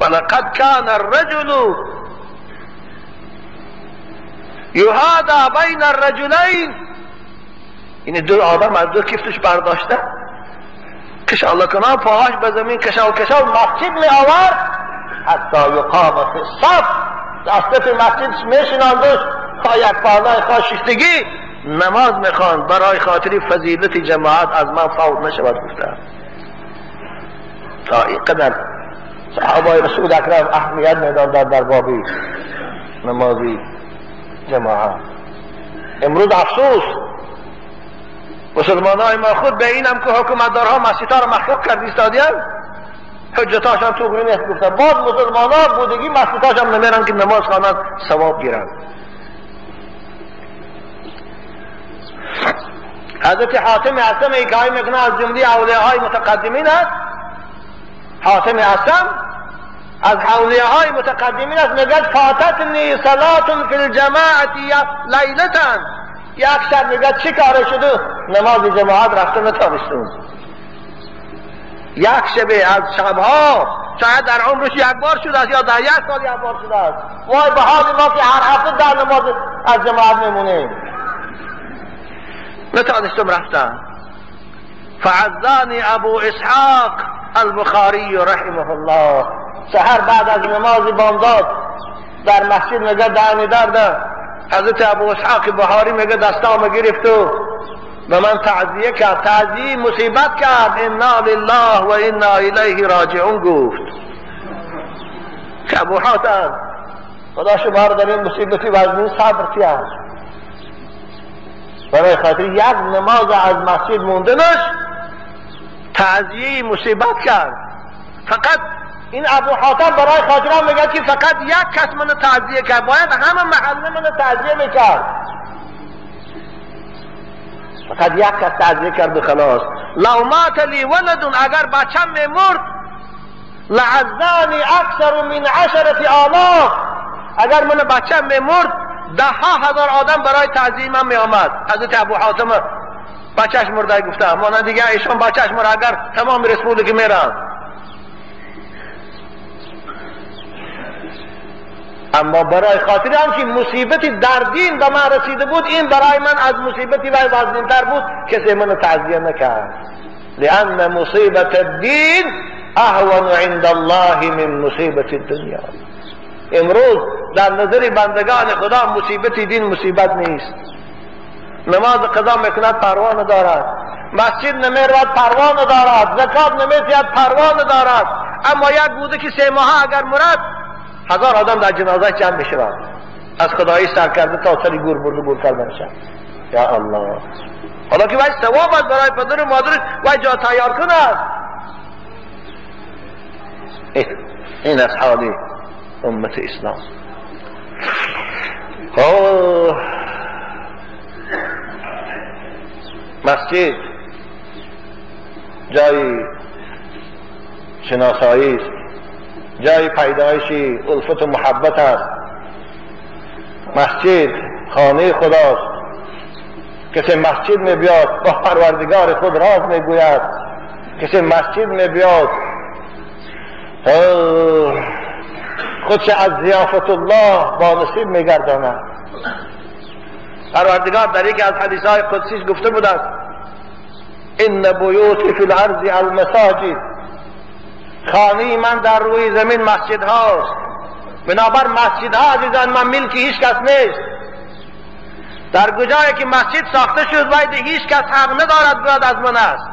ولقد كان الرجل يهادى بين الرجلين، این دو آدم از دو کفتش برداشته کشاله کنان پاهاش به زمین کشال مسجد می آورد حتی یقام فی الصف، دسته فی مسجد می شناندش تا یک پهلوی خاشیفتگی نماز می خواند برای خاطر فضیلت جماعت از من فوت نشود گفته. تا این قدر صحابه رسول اکرم اهمیت میدادند در بابی نمازی جماعت. امروز افسوس مسلمانای ما خود به اینم که حکومتدارها مسجدها را مخلوق کرد ایستادیان، حجتاشان تو نیست گفتن، باز مسلمانان بودگی مسجدهاشان نمیرن که نماز خوانند ثواب گیرند. حضرت حاتم اعصم حکایت میکنه از جمله اولیاءهای متقدمین است. حاتم اعصم از اولیاءهای متقدمین است، میگه فاتتنی صلاة فی الجماعة لیلة، یک شب میگه چی کار شده؟ نماز جماعت رفته نتانستم. یک شب از شبها شاید در عمرش یک بار شده است یا در یک سال یک بار شده است. وای به حال ما که هر هفته در نماز از جماعت میمونیم، نتانستم رفتم. فعزانی ابو اسحاق البخاری رحمه الله، سحر بعد از نماز بامداد در مسجد میگه دهنی درد، حضرت ابو اسحاق بخاری میگه دستامو گرفت و به من تعزیه کرد، تعزیه مصیبت کرد، انا لله و انا الیه راجعون گفت که ابو حاتم خدا شما رو در این مصیبتی و از این صبر کرد، برای خاطر یک نماز از مسجد موندنش تعزیه مصیبت کرد. فقط این ابو حاتم برای خاطرم میگه که فقط یک کس منو تعزیه کرد، باید همه محله منو تعزیه میکرد، فقط یک کس تعزیه کرد و خلاص. لو مات لی ولد، اگر بچم میمرد لعزانی اکثر من 10,000، اگر من بچم میمرد 10,000 آدم برای تعزیه من میآمد. حضرت ابو حاتم بچهش مرده گفته، مانند دیگه ایشان بچهش مرده اگر تمام رسپولیک میرن. اما برای خاطر همچین مصیبتی در دین به من رسیده بود، این برای من از مصیبتی و وزن‌تر بود، کسی من تعزیه نکرد. لأن مصیبت الدین اهون عند الله من مصیبت الدنیا. امروز در نظر بندگان خدا مصیبت دین مصیبت نیست. نماز قضا میکند پروا ندارد، مسجد نمیرود پروا ندارد، زکات نمیدهد پروا ندارد. اما یک بوده که 3 ماه اگر مرد 1000 آدم در جنازه جمع میشوند، از خدایی سر کرده تا سری گور برده بور کرده نشد. یا الله، حالا که وای ثواب است برای پدر و مادرش وای جا تیار کند. این از حالی امت اسلام. مسجد جای شناسایی است، جای پیدایش الفت و محبت است. مسجد خانه خداست. کسی مسجد می بیاد با پروردگار خود راز می گوید، کسی مسجد می بیاد خودش از ضیافت الله با نصیب می گرداند. پروردگار در یکی از حدیثهای قدسیش گفته بود است ان بیوتی فی الارض المساجد، خانه من در روی زمین مسجد هاست. بنابر مسجد ها عزیزان من ملک هیچ کس نیست. در کجایی که مسجد ساخته شد باید هیچ کس حق ندارد بیاد از من است.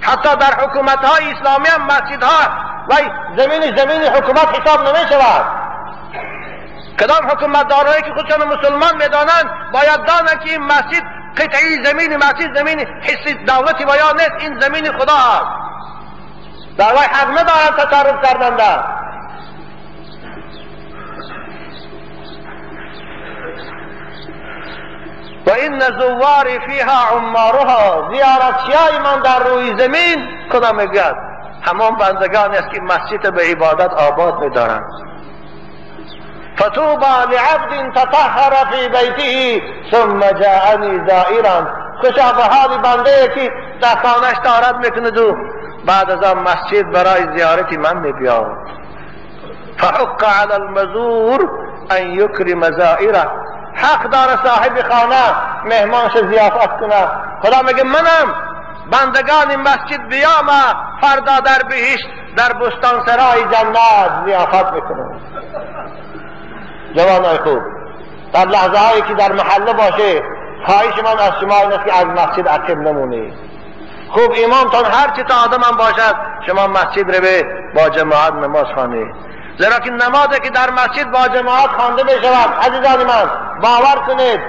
حتی در حکومت های اسلامی هم مسجد ها و زمین حکومت حساب نمی شود. کدام حکومت دارایی که خودشان مسلمان میدانند باید دانند که این مسجد قطعی زمین مسجد زمین حصی دولتی و یا نیست، این زمین خدا است. در وی حق ندارد تصرف کردن در. و این زوار فیها عمارها، زیارتچیای من در روی زمین کدام میگوید همان بندگانی است که مسجد به عبادت آباد می‌دارند. فطوبى لعبد تطهر فی بیته ثم جاءنی زائرا، خوشا به حال بنده که در خانه‌اش طهارت میکند و بعد از آن مسجد برای زیارت من میبیاد. فحق علی المزور ان یکرم زائره، حق داره صاحب خانه مهمانش ضیافت کنه. خدا میگه منم بندگان مسجد بیام فردا در بهشت در بستان سرای جنت ضیافت میکنم. جوانای خوب، در لحظه هایی که در محله باشه خواهش من از شما این است که از مسجد عقب نمونید. خوب ایمانتان هر چی تا آدم هم باشد شما مسجد رو به با جماعت نماز خوانید، زیرا که نمازی که در مسجد با جماعت خوانده بشود عزیزان من باور کنید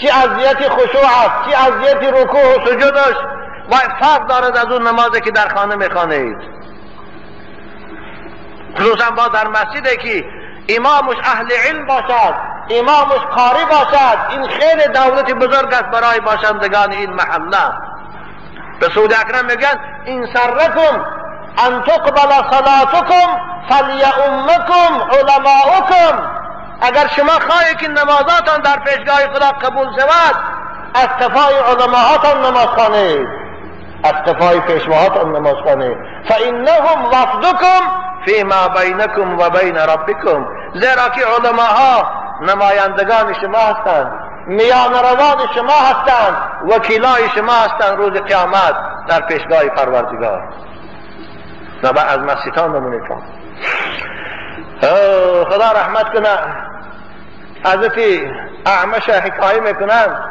چی اذیت خشوع است، چی اذیت رکوع و سجودش و فرق دارد از اون نمازی که در خانه میخوانید. خصوصا با در مسجدی که امامش اهل علم باشد، امامش قاری باشد، این خیلی دولت بزرگ است برای باشندگان این محله. رسول اکرم میگن این سرکم ان تقبل صلاتکم فلیؤمکم علماؤکم، اگر شما خواهید که نمازاتان در پیشگاه خدا قبول شود از کفای علماهاتان نماز خوانید، از کفای پیشواهاتان نماز خوانید. فانهم وفدکم فیما بینکم و بین ربکم، زیرا که علماها نمایندگان شما هستند، میان روان شما هستند، وکیلای شما هستند روز قیامت در پیشگاه پروردگار. نبا از مسیحان نمونه کن. خدا رحمت کنه. حضرت اعمش حکایه میکنند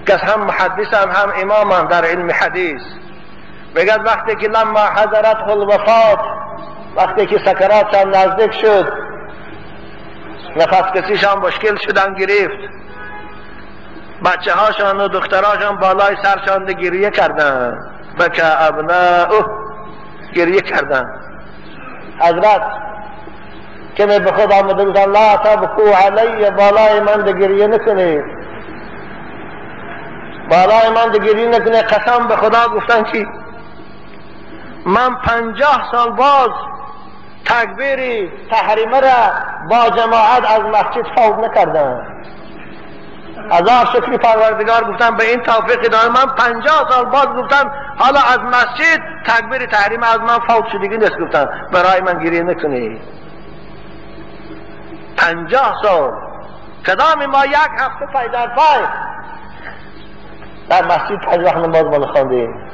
کس هم محدث هم امام هم در علم حدیث، میگد وقتی که لما حضرت الوفات، وقتی که سکراتشان نزدیک شد نفس کشیشان مشکل شدن گرفت، بچه هاشان و دختراشان بالای سرشان گریه کردن، بکا ابناؤه، گریه کردن. حضرت که به خود آمده بودن لا تبکو علی، بالای من گریه نکنید، بالای من گریه نکنید. قسم به خدا گفتن که من 50 سال باز تکبیر تحریمه را با جماعت از مسجد فوت نکردم. هزار شکری پروردگار گفتم به این توفیق دارم. من 50 سال باز گفتم حالا از مسجد تکبیر تحریم از من فوت شدگی نیست، گفتم برای من گریه نکنی. 50 سال کدام ما یک هفته پای در پای در مسجد 5 وقت نماز بالا خواندیم.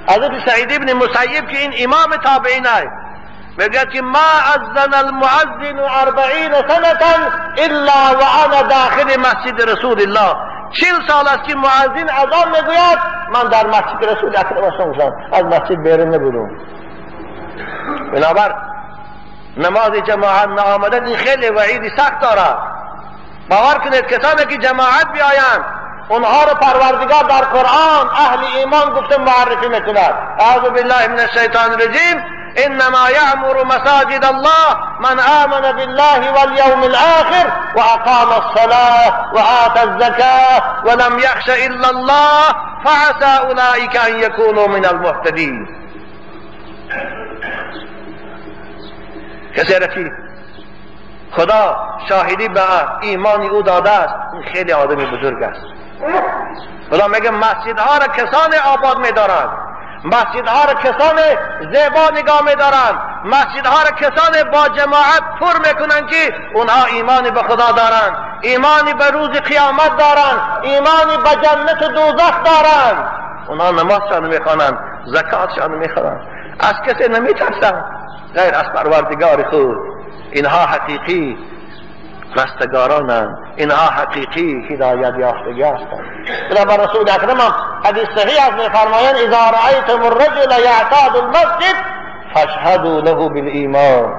حضرت سعید ابن مسیب که این امام تابعین است میگه که ما اذن المؤذن 40 سنة الا وانا داخل مسجد رسول الله. 40 سال است که مؤذن اذان میگوید من در مسجد رسول اکرم صلی از مسجد بیرون نبودم. بنابر نماز جماعت نآمدن این خیلی وعید سخت دارد. باور کنید کسانی که جماعت بیایند اونها رو پروردگار در قرآن اهل ایمان گفته معرفی میکند. اعوذ بالله من الشیطان الرجیم انما یعمر مساجد الله من آمن بالله والیوم الاخر و اقام الصلاة و آت الزکاة ولم یخش الا الله فعسى اولئک ان یکونوا من المهتدین. کسی را که خدا شاهدی به ایمانی او داده است، این خیلی آدمی بزرگ است. خدا میگه مسجدها را کسان آباد می‌دارند، مسجدها را کسان زیبا نگاه می‌دارند، مسجدها را کسان با جماعت پر میکنند که اونها ایمانی به خدا دارند، ایمانی به روز قیامت دارند، ایمانی به جنت و دوزخ دارند. اونها نمازشان میخوانند، زکاتشان میخوانند، از کسی نمیترسند غیر از پروردگار خود. اینها حقیقی رستگارانند، اینها حقیقی هدایت یافتگی هستند. بنابر رسول اکرم حدیث صحیح است میفرمایند اذا رأیتم الرجل یعتاد المسجد فاشهدوا له بالایمان.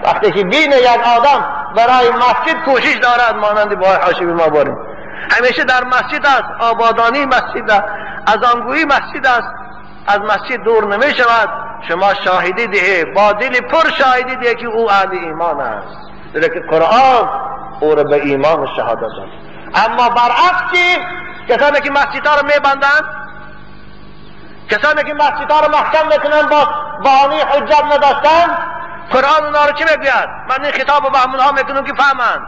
وقتی که بین یک آدم برای مسجد کوشش دارد مانند با حاشیه ما باریم، همیشه در مسجد است، آبادانی مسجد است، اذانگویی مسجد است، از مسجد دور نمی شود، شما شاهدی ده، با دل پر شاهدی ده که او اهل ایمان است، لیکن قرآن او را به ایمان شهادت داد. اما برعکس کسانی که مسجدها را میبندند، کسانی که مسجدها را محکم میکنند با بهانه حجت نداشتند، قرآن اونا را چی میگوید؟ من این خطاب به همونها میکنم که فهمند.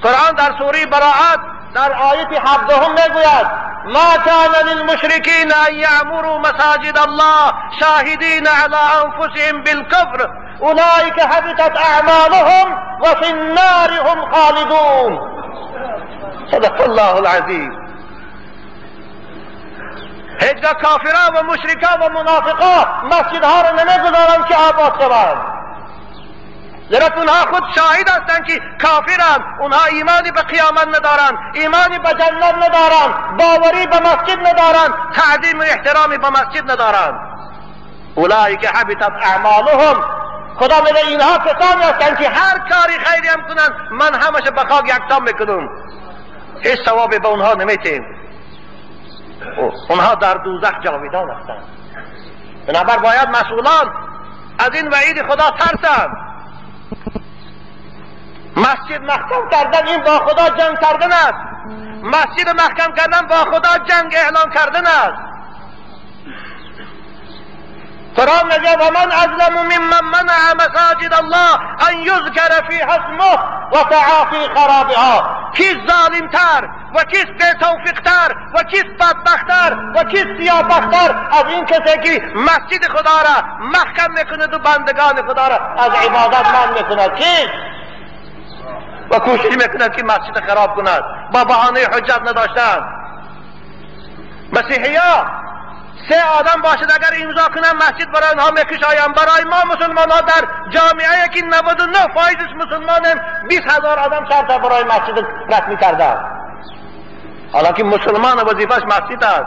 قرآن در سوره براءت در آیت 17 میگوید ما كان للمشركين ان يعمروا مساجد الله شاهدين على انفسهم بالكفر اولئك حبطت اعمالهم وفي النار هم خالدون. صدق الله العظیم. هیچگاه کافران و مشرکان و منافقان مسجدها را نمیگذارند که آباد شوند، زیرا اونها خود شاهد هستند که کافرند، اونها ایمانی به قیامت ندارند، ایمانی به جنت ندارند، باوری به مسجد ندارند، تعظیم و احترامی به مسجد ندارند. اولئک حبطت اعمالهم. خدا میگه اینها کسانی هستند که هر کاری خیری هم کنند من همش به خاک یکسان میکنم، هیچ ثوابی به اونها نمیتیم، اونها در دوزخ جاویدان هستند. بنابر باید مسئولان از این وعید خدا ترسند. مسجد محکم کردن این با خدا جنگ کردن است، مسجد محکم کردن با خدا جنگ اعلان کردن است. قرآن میگه و من اظلم ممن منع مساجد الله ان یذکر فیها اسمه و سعی فی خرابها. کیست ظالمتر و کیست بی‌توفیق‌تر و کیست بدبخت‌تر و کیست سیاه‌بخت‌تر از این کسی که مسجد خدا را محکم میکند و بندگان خدا را از عبادت منع میکند؟ کیست؟ و کوشش میکند که مسجد خراب کند با بهانه حجت نداشتن. مسیحی‌ها 3 آدم باشد اگر امضا کنند مسجد برای آنها میکشایند. برای ما مسلمان ها در جامعه که 99% مسلمانیم 20,000 آدم شرط برای مسجد رسمی کردند، حالا که مسلمان وظیفه‌اش مسجد است.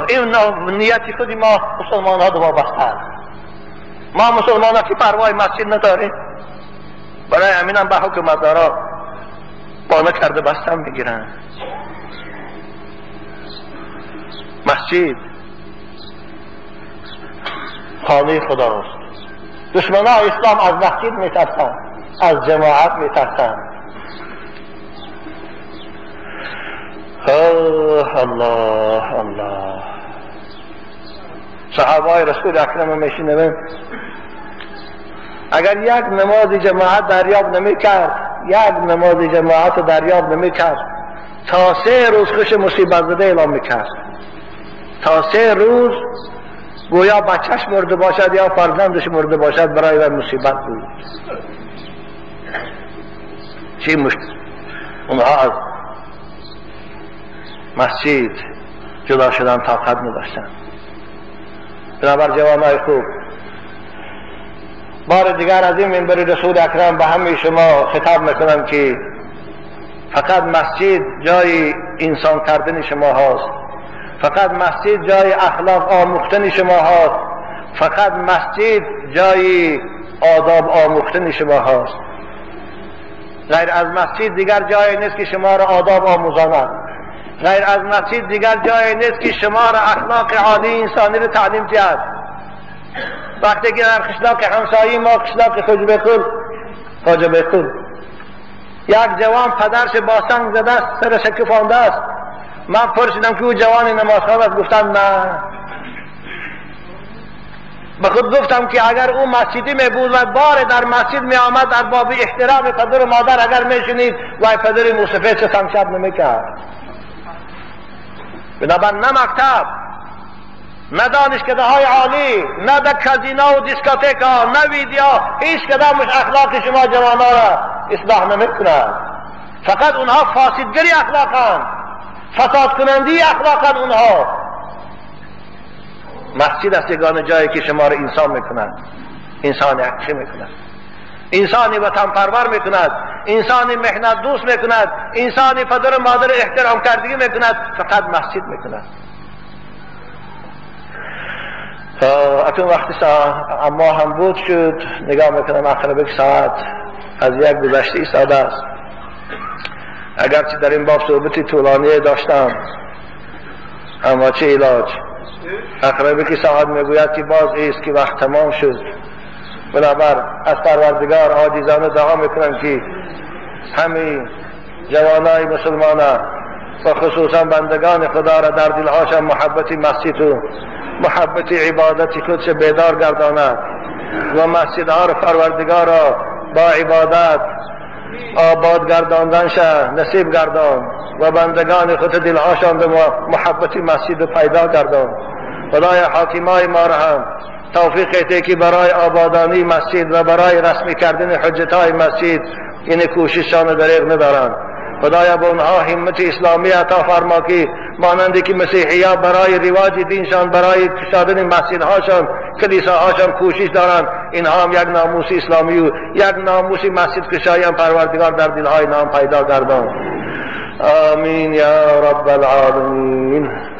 این نیتی خودی ما مسلمان ها دو بسته است. ما مسلمان ها که پروای مسجد نداریم، برای همین هم به حکومت دارا بانه کرده بستن میگیرن. مسجد خانه خداست. دشمنان اسلام از مسجد میترسن، از جماعت میترسن. الله الله. صحابه رسول اکرم میشنویم اگر یک نماز جماعت دریاب نمیکرد، یک نماز جماعت دریاب نمیکرد، تا 3 روز خوش مصیبت زده اعلام میکرد. تا 3 روز گویا بچهش مرده باشد یا فرزندش مرده باشد برای وی مصیبت بود. چی مشکل؟ اونها از مسجد جدا شدن طاقت نداشتن. بنابر جوانای خوب، بار دیگر از این منبر رسول اکرم به همه شما خطاب میکنم که فقط مسجد جای انسان کردن شما هاست، فقط مسجد جای اخلاق آموختن شما هاست، فقط مسجد جای آداب آموختن شما هاست. غیر از مسجد دیگر جای نیست که شما را آداب آموزاند. غیر از مسجد دیگر جایی نیست که شما را اخلاق عالی انسانی رو تعلیم دهد. وقتی که در قشلاق همسایی ما قشلاق خواجه یک جوان پدرش با سنگ زده است، سرش کفانده است. من پرسیدم که او جوان نمازخوان است؟ گفتم نه. به خود گفتم که اگر او مسجدی می بود و بار در مسجد می آمد در باب احترام پدر و مادر اگر می شنید وای پدر موسفه چه سمشب نمی کرد. بنابر نه مکتب، نه دانشکده های عالی، نه در کازینو و دیسکوتک ها، نه ویدیو، هیچ کدامش اخلاق شما جوانان را اصلاح نمی کند. فقط اونها فاسدگری اخلاقند، فساد کنندی اخلاقند. اونها مسجد است یگانه جایی که شما را انسان میکند، انسان حقیقی میکند، انسانی وطن پرور میکند، انسانی محنت دوست میکند، انسانی پدر و مادر احترام کردگی میکند. فقط مسجد میکند. اکنون وقتی اما هم بود شد، نگاه میکنم اقرب یک ساعت از یک گذشته ایستاده است. اگرچه در این باب صحبتی طولانی داشتم، اما چه علاج؟ اقرب یک ساعت میگوید که باز ایست که وقت تمام شد. بنابر از پروردگار عاجزانه دعا میکنم که همه جوانای مسلمانان و خصوصا بندگان خدا را در دلهاشان محبت مسجد و محبت عبادت خودش بیدار گرداند و مسجدها را پروردگار را با عبادت آباد گرداندنش نصیب گردان و بندگان خود دلهاشان به محبت مسجد پیدا گردان. خدای حاکمای ما را هم توفیق ده که برای آبادانی مسجد و برای رسمی کردن حجتهای مسجد این کوششان دریغ ندارند. خدایا به اونها همت اسلامی عطا فرما که مانندی که مسیحیان برای رواج دینشان، برای کشادن مسجدهاشان، کلیساهاشان کوشش دارند، اینها هم یک ناموس اسلامی و یک ناموس مسجد کشایی هم پروردگار در دلهای نام پیدا گردان. آمین یا رب العالمین.